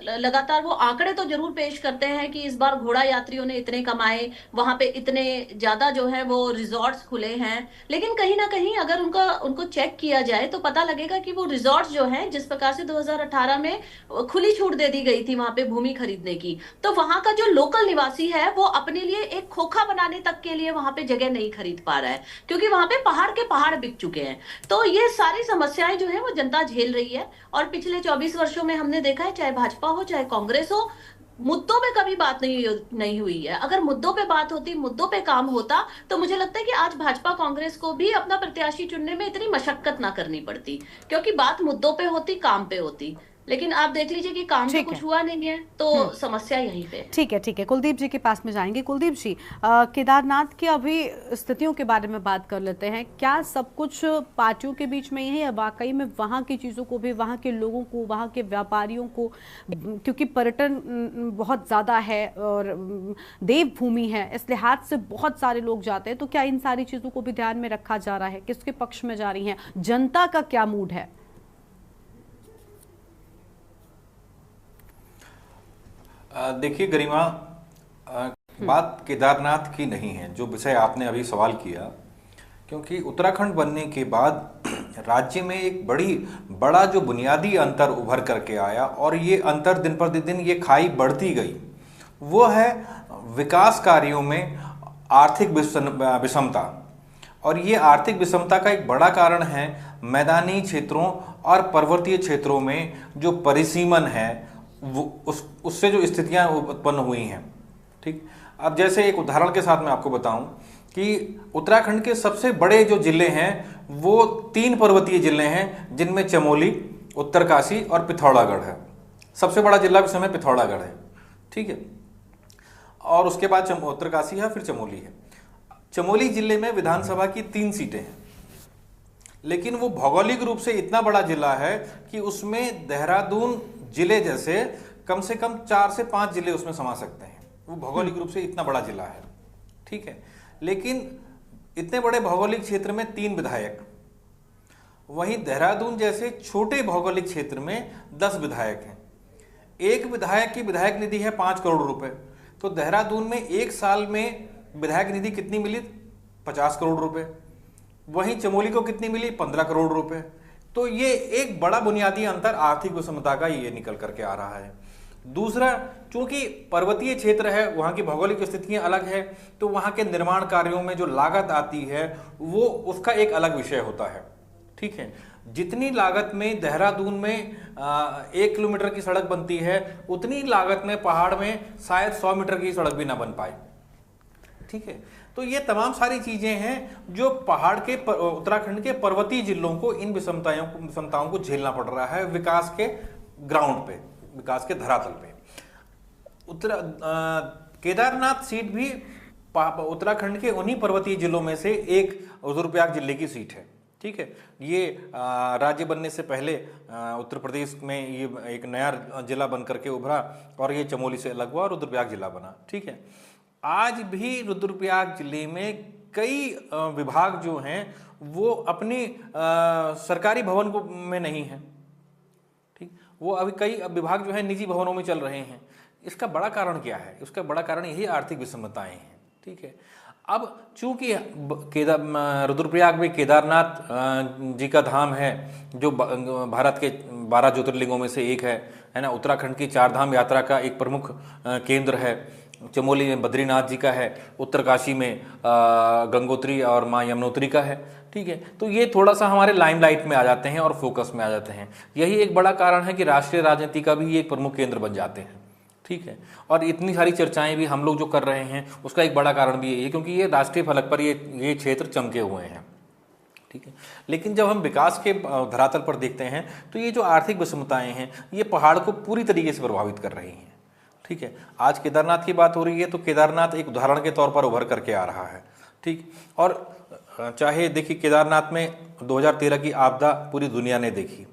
लगातार वो आंकड़े तो जरूर पेश करते हैं कि इस बार घोड़ा यात्रियों ने इतने कमाए, वहां पे इतने ज्यादा जो है वो रिजॉर्ट्स खुले हैं, लेकिन कहीं ना कहीं अगर उनको चेक किया जाए तो पता लगेगा कि वो रिजॉर्ट्स जो हैं, जिस प्रकार से 2018 में खुली छूट दे दी गई थी वहां पे भूमि खरीदने की, तो वहां का जो लोकल निवासी है वो अपने लिए एक खोखा बनाने तक के लिए वहां पे जगह नहीं खरीद पा रहा है, क्योंकि वहां पे पहाड़ के पहाड़ बिक चुके हैं। तो ये सारी समस्याएं जो है वो जनता झेल रही है, और पिछले 24 वर्षों में हमने देखा है, चाहे भाजपा हो चाहे कांग्रेस हो, मुद्दों पे कभी बात नहीं हुई है। अगर मुद्दों पे बात होती, मुद्दों पे काम होता, तो मुझे लगता है कि आज भाजपा कांग्रेस को भी अपना प्रत्याशी चुनने में इतनी मशक्कत ना करनी पड़ती, क्योंकि बात मुद्दों पे होती, काम पे होती। लेकिन आप देख लीजिए कि काम पे कुछ हुआ नहीं है, तो समस्या यहीं पे है। ठीक है, कुलदीप जी के पास में जाएंगे। कुलदीप जी, केदारनाथ की अभी स्थितियों के बारे में बात कर लेते हैं। क्या सब कुछ पार्टियों के बीच में ही है, वाकई में वहाँ की चीज़ों को भी, वहाँ के लोगों को, वहाँ के व्यापारियों को, क्योंकि पर्यटन बहुत ज़्यादा है और देवभूमि है, इस लिहाज से बहुत सारे लोग जाते हैं, तो क्या इन सारी चीज़ों को भी ध्यान में रखा जा रहा है? किसके पक्ष में जा रही है? जनता का क्या मूड है? देखिए गरिमा, बात केदारनाथ की नहीं है जो विषय आपने अभी सवाल किया, क्योंकि उत्तराखंड बनने के बाद राज्य में एक बड़ा जो बुनियादी अंतर उभर करके आया, और ये अंतर दिन पर दिन ये खाई बढ़ती गई, वो है विकास कार्यों में आर्थिक विषमता। और ये आर्थिक विषमता का एक बड़ा कारण है मैदानी क्षेत्रों और पर्वतीय क्षेत्रों में जो परिसीमन है, उससे जो स्थितियां उत्पन्न हुई हैं। ठीक, अब जैसे एक उदाहरण के साथ मैं आपको बताऊं कि उत्तराखंड के सबसे बड़े जो जिले हैं वो 3 पर्वतीय जिले हैं, जिनमें चमोली, उत्तरकाशी और पिथौरागढ़ है। सबसे बड़ा जिला इस समय पिथौरागढ़ है, ठीक है, और उसके बाद उत्तरकाशी है, फिर चमोली है। चमोली जिले में विधानसभा की 3 सीटें हैं, लेकिन वो भौगोलिक रूप से इतना बड़ा जिला है कि उसमें देहरादून जिले जैसे कम से कम 4 से 5 जिले उसमें समा सकते हैं। वो भौगोलिक रूप से इतना बड़ा जिला है, ठीक है। लेकिन इतने बड़े भौगोलिक क्षेत्र में 3 विधायक, वहीं देहरादून जैसे छोटे भौगोलिक क्षेत्र में 10 विधायक हैं। एक विधायक की विधायक निधि है 5 करोड़ रुपए, तो देहरादून में एक साल में विधायक निधि कितनी मिली? 50 करोड़ रुपए। वहीं चमोली को कितनी मिली? 15 करोड़ रुपए। तो ये एक बड़ा बुनियादी अंतर आर्थिक विषमता का ये निकल करके आ रहा है। दूसरा, चूंकि पर्वतीय क्षेत्र है, वहां की भौगोलिक स्थितियां अलग है, तो वहां के निर्माण कार्यों में जो लागत आती है वो उसका एक अलग विषय होता है, ठीक है। जितनी लागत में देहरादून में 1 किलोमीटर की सड़क बनती है, उतनी लागत में पहाड़ में शायद 100 मीटर की सड़क भी ना बन पाए, ठीक है। तो ये तमाम सारी चीजें हैं जो पहाड़ के उत्तराखंड के पर्वतीय जिलों को इन विषमताओं को झेलना पड़ रहा है विकास के ग्राउंड पे, विकास के धरातल पे। केदारनाथ सीट भी उत्तराखंड के उन्हीं पर्वतीय जिलों में से एक रुद्रप्रयाग जिले की सीट है, ठीक है। ये राज्य बनने से पहले उत्तर प्रदेश में ये एक नया जिला बन करके उभरा और ये चमोली से अलग हुआ और रुद्रप्रयाग जिला बना, ठीक है। आज भी रुद्रप्रयाग जिले में कई विभाग जो हैं वो अपनी सरकारी भवन में नहीं है, ठीक। वो अभी कई विभाग जो है निजी भवनों में चल रहे हैं। इसका बड़ा कारण क्या है? उसका बड़ा कारण यही आर्थिक विषमताएं हैं, ठीक है। अब चूंकि रुद्रप्रयाग में केदारनाथ जी का धाम है जो भारत के 12 ज्योतिर्लिंगों में से एक है ना। उत्तराखंड की 4 धाम यात्रा का एक प्रमुख केंद्र है। चमोली में बद्रीनाथ जी का है, उत्तरकाशी में गंगोत्री और माँ यमुनोत्री का है, ठीक है। तो ये थोड़ा सा हमारे लाइमलाइट में आ जाते हैं और फोकस में आ जाते हैं। यही एक बड़ा कारण है कि राष्ट्रीय राजनीति का भी ये एक प्रमुख केंद्र बन जाते हैं, ठीक है। और इतनी सारी चर्चाएं भी हम लोग जो कर रहे हैं उसका एक बड़ा कारण भी यही है, क्योंकि ये राष्ट्रीय फलक पर ये क्षेत्र चमके हुए हैं, ठीक है। लेकिन जब हम विकास के धरातल पर देखते हैं तो ये जो आर्थिक विषमताएं हैं ये पहाड़ को पूरी तरीके से प्रभावित कर रही हैं, ठीक है। आज केदारनाथ की बात हो रही है तो केदारनाथ एक उदाहरण के तौर पर उभर करके आ रहा है, ठीक। और चाहे देखिए केदारनाथ में 2013 की आपदा पूरी दुनिया ने देखी,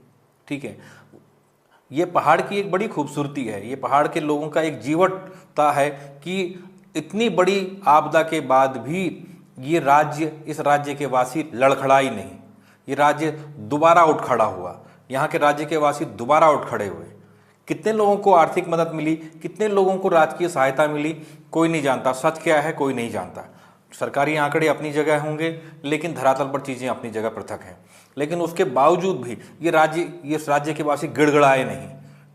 ठीक है। ये पहाड़ की एक बड़ी खूबसूरती है, ये पहाड़ के लोगों का एक जीवटता है कि इतनी बड़ी आपदा के बाद भी ये राज्य, इस राज्य के वासी लड़खड़ाई नहीं, ये राज्य दोबारा उठ खड़ा हुआ। यहाँ के राज्य के वासी दोबारा उठ खड़े हुए। कितने लोगों को आर्थिक मदद मिली, कितने लोगों को राजकीय सहायता मिली, कोई नहीं जानता। सच क्या है कोई नहीं जानता। सरकारी आंकड़े अपनी जगह होंगे लेकिन धरातल पर चीज़ें अपनी जगह पृथक हैं। लेकिन उसके बावजूद भी ये राज्य के वासी गिड़गिड़ाए नहीं,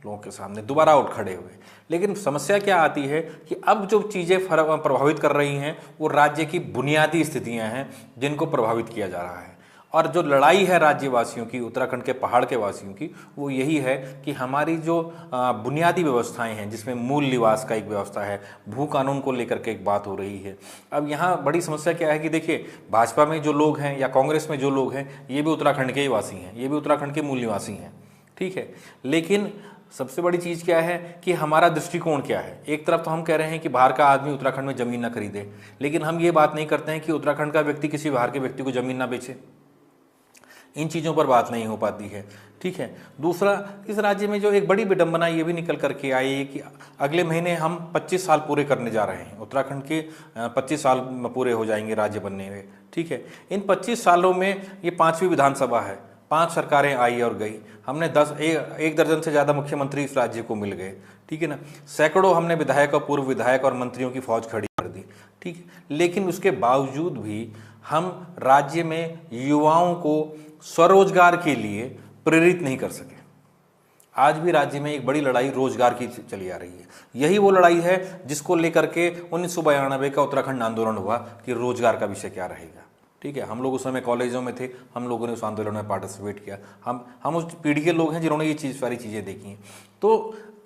लोगों के सामने दोबारा उठ खड़े हुए। लेकिन समस्या क्या आती है कि अब जो चीज़ें प्रभावित कर रही हैं वो राज्य की बुनियादी स्थितियां हैं जिनको प्रभावित किया जा रहा है। और जो लड़ाई है राज्यवासियों की, उत्तराखंड के पहाड़ के वासियों की, वो यही है कि हमारी जो बुनियादी व्यवस्थाएं हैं, जिसमें मूल निवास का एक व्यवस्था है, भू कानून को लेकर के एक बात हो रही है। अब यहाँ बड़ी समस्या क्या है कि देखिए, भाजपा में जो लोग हैं या कांग्रेस में जो लोग हैं, ये भी उत्तराखंड के ही वासी हैं, ये भी उत्तराखंड के मूल निवासी हैं, ठीक है। लेकिन सबसे बड़ी चीज़ क्या है कि हमारा दृष्टिकोण क्या है। एक तरफ तो हम कह रहे हैं कि बाहर का आदमी उत्तराखंड में ज़मीन ना खरीदे, लेकिन हम ये बात नहीं करते हैं कि उत्तराखंड का व्यक्ति किसी बाहर के व्यक्ति को ज़मीन ना बेचे। इन चीज़ों पर बात नहीं हो पाती है, ठीक है। दूसरा, इस राज्य में जो एक बड़ी विडंबना ये भी निकल करके आई है कि अगले महीने हम 25 साल पूरे करने जा रहे हैं, उत्तराखंड के 25 साल पूरे हो जाएंगे राज्य बनने में, ठीक है। इन 25 सालों में ये 5वीं विधानसभा है, 5 सरकारें आई और गई, हमने एक दर्जन से ज़्यादा मुख्यमंत्री इस राज्य को मिल गए, ठीक है ना। सैकड़ों हमने विधायक और पूर्व विधायक और मंत्रियों की फौज खड़ी कर दी, ठीक है। लेकिन उसके बावजूद भी हम राज्य में युवाओं को स्वरोजगार के लिए प्रेरित नहीं कर सके। आज भी राज्य में एक बड़ी लड़ाई रोजगार की चली आ रही है। यही वो लड़ाई है जिसको लेकर के 1992 का उत्तराखंड आंदोलन हुआ कि रोजगार का विषय क्या रहेगा, ठीक है। हम लोग उस समय कॉलेजों में थे, हम लोगों ने उस आंदोलन में पार्टिसिपेट किया। हम उस पीढ़ी के लोग हैं जिन्होंने ये सारी चीज़ें देखी हैं। तो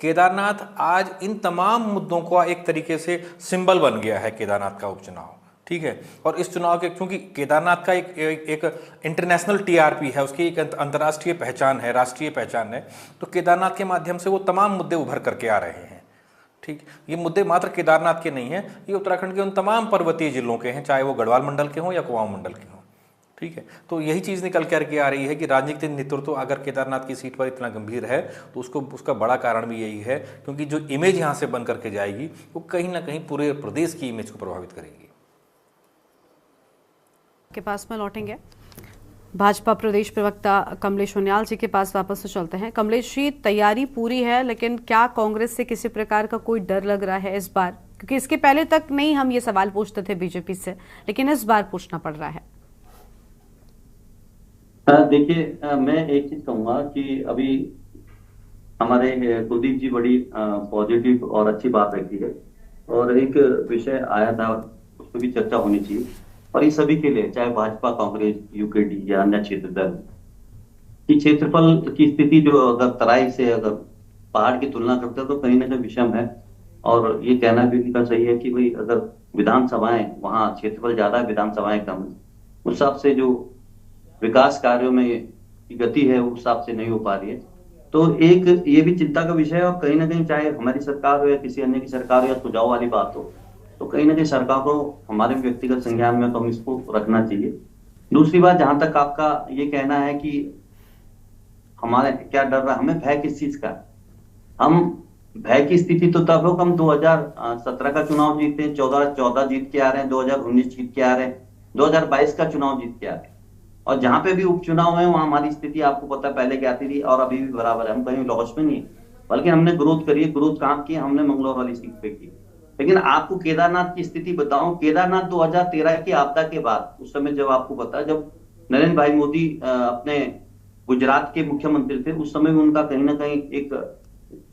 केदारनाथ आज इन तमाम मुद्दों का एक तरीके से सिंबल बन गया है, केदारनाथ का उपचुनाव, ठीक है। और इस चुनाव के, क्योंकि केदारनाथ का एक इंटरनेशनल टीआरपी है, उसकी एक अंतर्राष्ट्रीय पहचान है, राष्ट्रीय पहचान है, तो केदारनाथ के माध्यम से वो तमाम मुद्दे उभर करके आ रहे हैं, ठीक। ये मुद्दे मात्र केदारनाथ के नहीं हैं, ये उत्तराखंड के उन तमाम पर्वतीय जिलों के हैं, चाहे वो गढ़वाल मंडल के हों या कुमाऊं मंडल के हों, ठीक है। तो यही चीज़ निकल करके आ रही है कि राजनीतिक नेतृत्व अगर केदारनाथ की सीट पर इतना गंभीर है तो उसका बड़ा कारण भी यही है, क्योंकि जो इमेज यहाँ से बन करके जाएगी वो कहीं ना कहीं पूरे प्रदेश की इमेज को प्रभावित करेगी। के पास में लौटेंगे, भाजपा प्रदेश प्रवक्ता कमलेश उनियाल जी के पास वापस से चलते हैं। कमलेश जी, तैयारी पूरी है, लेकिन क्या कांग्रेस से किसी प्रकार का कोई डर लग रहा है इस बार? क्योंकि इसके पहले तक नहीं हम ये सवाल पूछते थे बीजेपी से, लेकिन इस बार पूछना पड़ रहा है। देखिए, मैं एक चीज कहूंगा कि अभी हमारे कुलदीप जी बड़ी पॉजिटिव और अच्छी बात रखी है, और एक विषय आया था उस पर भी चर्चा होनी चाहिए, और ये सभी के लिए, चाहे भाजपा, कांग्रेस, यूकेडी या अन्य क्षेत्र दल की क्षेत्रफल की स्थिति जो अगर तराई से अगर पहाड़ की तुलना करते हैं तो कहीं ना कहीं विषम है। और ये कहना भी उनका सही है कि भाई अगर विधानसभाएं, वहां क्षेत्रफल ज्यादा है, विधानसभाएं कम, उस हिसाब से जो विकास कार्यों में की गति है उस हिसाब से नहीं हो पा रही है। तो एक ये भी चिंता का विषय है, और कहीं ना कहीं चाहे हमारी सरकार हो या किसी अन्य की सरकार हो या सुझाव वाली बात हो, तो कहीं ना कहीं सरकार को हमारे व्यक्तिगत संज्ञान में तो हम इसको रखना चाहिए। दूसरी बात, जहां तक आपका ये कहना है कि हमारे क्या डर रहा, हमें भय किस चीज का? हम भय की स्थिति तो तब हो, हम 2017 का चुनाव जीते हैं, 14 जीत के आ रहे हैं, 2019 जीत के आ रहे हैं, 2022 का चुनाव जीत के आ रहे हैं, और जहां पे भी उपचुनाव है वहां हमारी स्थिति आपको पता है पहले क्या थी और अभी भी बराबर है। हम कहीं लॉस में नहीं है, बल्कि हमने ग्रोथ करी है। ग्रोथ कहाँ की? हमने मंगलौर वाली सीट पे की। लेकिन आपको केदारनाथ की स्थिति बताऊं, केदारनाथ 2013 की आपदा के बाद, उस समय जब आपको पता है, जब नरेंद्र भाई मोदी अपने गुजरात के मुख्यमंत्री थे, उस समय भी उनका कहीं ना कहीं एक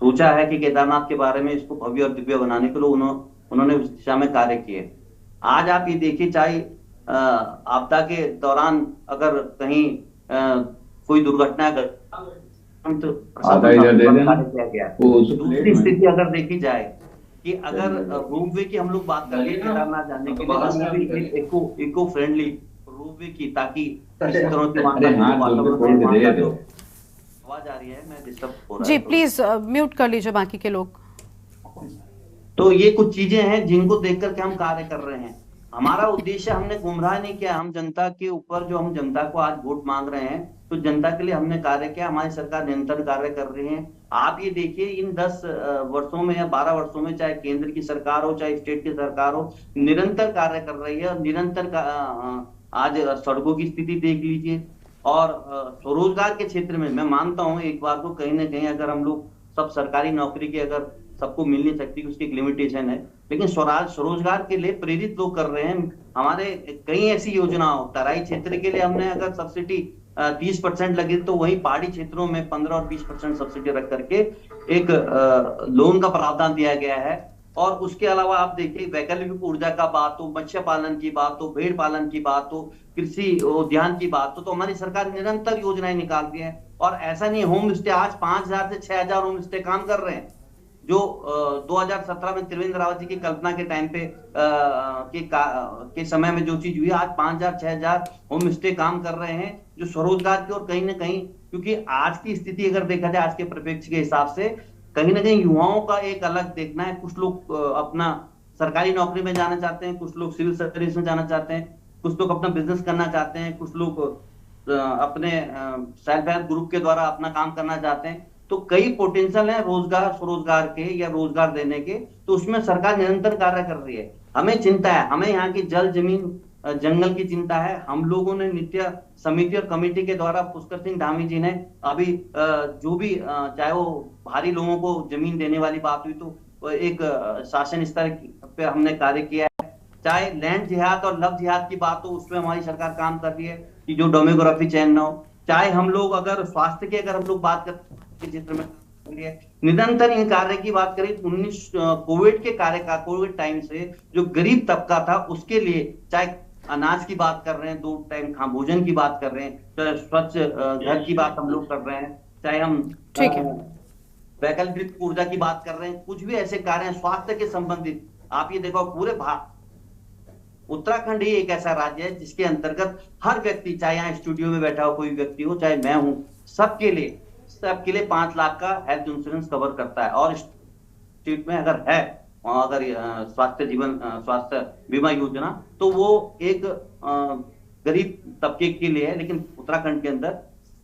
सोचा है कि केदारनाथ के बारे में इसको भव्य और दिव्य बनाने के लिए उन्होंने उस दिशा में कार्य किए। आज आप ये देखिए, चाहे आपदा के दौरान अगर कहीं कोई दुर्घटना दूसरी स्थिति अगर देखी जाए कि अगर रोपवे की हम लोग बात करें केदारनाथ जाने के लिए, इको फ्रेंडली रोपवे की, ताकि किसी तरह की आवाज आ रही है, मैं डिस्टर्ब हो रहा है जी, प्लीज म्यूट कर लीजिए बाकी के लोग। तो ये कुछ चीजें हैं जिनको देख करके हम कार्य कर रहे हैं। हमारा उद्देश्य, हमने गुमराह नहीं किया, हम जनता के ऊपर जो हम जनता को आज वोट मांग रहे हैं, तो जनता के लिए हमने कार्य किया। हमारी सरकार निरंतर कार्य कर रही है। आप ये देखिए, इन 10 वर्षों में या 12 वर्षों में, चाहे केंद्र की सरकार हो चाहे स्टेट की सरकार हो, निरंतर कार्य कर रही है। और निरंतर आज सड़कों की स्थिति देख लीजिए, और स्वरोजगार के क्षेत्र में मैं मानता हूँ एक बार को, कहीं ना कहीं अगर हम लोग सब सरकारी नौकरी की अगर सबको मिल नहीं सकती, उसकी एक लिमिटेशन है, लेकिन स्वरोजगार के लिए प्रेरित लोग कर रहे हैं। हमारे कई ऐसी योजनाओं, तराई क्षेत्र के लिए हमने अगर सब्सिडी 30% लगी, तो वही पहाड़ी क्षेत्रों में 15 और 20% सब्सिडी रख करके एक लोन का प्रावधान दिया गया है। और उसके अलावा आप देखिए वैकल्पिक ऊर्जा का बात हो, मत्स्य पालन की बात हो, भेड़ पालन की बात हो, कृषि उद्यान की बात हो, तो हमारी सरकार निरंतर योजनाएं निकालती है। और ऐसा नहीं, होम स्टे आज 5,000 से 6,000 होम स्टे काम कर रहे हैं, जो 2017 में त्रिवेंद्र रावत जी की कल्पना के टाइम पे के समय में जो चीज हुई, आज 5,000 6,000 होम स्टे काम कर रहे हैं, जो स्वरोजगार की और कहीं ना कहीं, क्योंकि आज की स्थिति अगर देखा जाए आज के परिप्रेक्ष्य के हिसाब से, कहीं ना कहीं युवाओं का एक अलग देखना है। कुछ लोग अपना सरकारी नौकरी में जाना चाहते हैं, कुछ लोग सिविल सर्विस में जाना चाहते हैं, कुछ लोग अपना बिजनेस करना चाहते हैं, कुछ लोग अपने सेल्फ हेल्प ग्रुप के द्वारा अपना काम करना चाहते हैं। तो कई पोटेंशियल है रोजगार स्वरोजगार के या रोजगार देने के, तो उसमें सरकार निरंतर कार्य कर रही है। हमें चिंता है, हमें यहाँ की जल जमीन जंगल की चिंता है। हम लोगों ने नित्य समिति और कमेटी के द्वारा पुष्कर सिंह धामी जी ने अभी जो भी चाहे वो भारी लोगों को जमीन देने वाली बात हुई, तो एक शासन स्तर पे हमने कार्य किया है। चाहे लैंड जिहाद और लव जिहाद की बात हो, उसमें हमारी सरकार काम कर रही है कि जो डेमोग्राफी चेंज ना हो। चाहे हम लोग अगर स्वास्थ्य की अगर हम लोग बात करते हैं क्षेत्र में निरंतर इन कार्य की बात करें, 19 कोविड के कार्य का, कोविड टाइम से जो गरीब तबका था उसके लिए, चाहे अनाज की बात कर रहे हैं, 2 टाइम भोजन की बात कर रहे हैं, चाहे स्वच्छ घर की बात हम लोग कर रहे हैं, चाहे हम वैकल्पिक ऊर्जा की बात कर रहे हैं, कुछ भी ऐसे कार्य हैं स्वास्थ्य के संबंधित। आप ये देखो पूरे उत्तराखंड ही एक ऐसा राज्य है जिसके अंतर्गत हर व्यक्ति, चाहे यहाँ स्टूडियो में बैठा हो कोई व्यक्ति हो, चाहे मैं हूं, सबके लिए 5 लाख का हेल्थ इंश्योरेंस कवर करता है। और स्टेट में अगर है अगर स्वास्थ्य बीमा योजना, तो वो एक गरीब तबके के लिए है, लेकिन उत्तराखंड के अंदर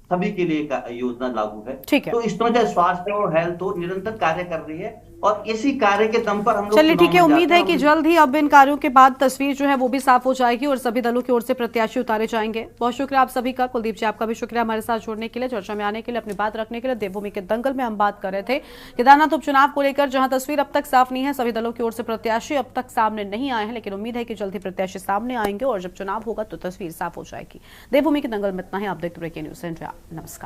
सभी के लिए योजना लागू है। ठीक है। तो इस तरह से स्वास्थ्य और हेल्थ हो निरंतर कार्य कर रही है, और इसी कार्य के दम पर हम लोग, चलिए ठीक है, उम्मीद है कि जल्द ही अब इन कार्यों के बाद तस्वीर जो है वो भी साफ हो जाएगी और सभी दलों की ओर से प्रत्याशी उतारे जाएंगे। बहुत शुक्रिया आप सभी का। कुलदीप जी आपका भी शुक्रिया हमारे साथ जुड़ने के लिए, चर्चा में आने के लिए, अपनी बात रखने के लिए। देवभूमि के दंगल में हम बात कर रहे थे केदारनाथ उपचुनाव को लेकर, जहां तस्वीर अब तक साफ नहीं है, सभी दलों की ओर से प्रत्याशी अब तक सामने नहीं आए हैं, लेकिन उम्मीद है कि जल्द ही प्रत्याशी सामने आएंगे और जब चुनाव होगा तो तस्वीर साफ हो जाएगी। देवभूमि के दंगल में इतना ही। आप देखते रहिए न्यूज़ इंडिया। नमस्कार।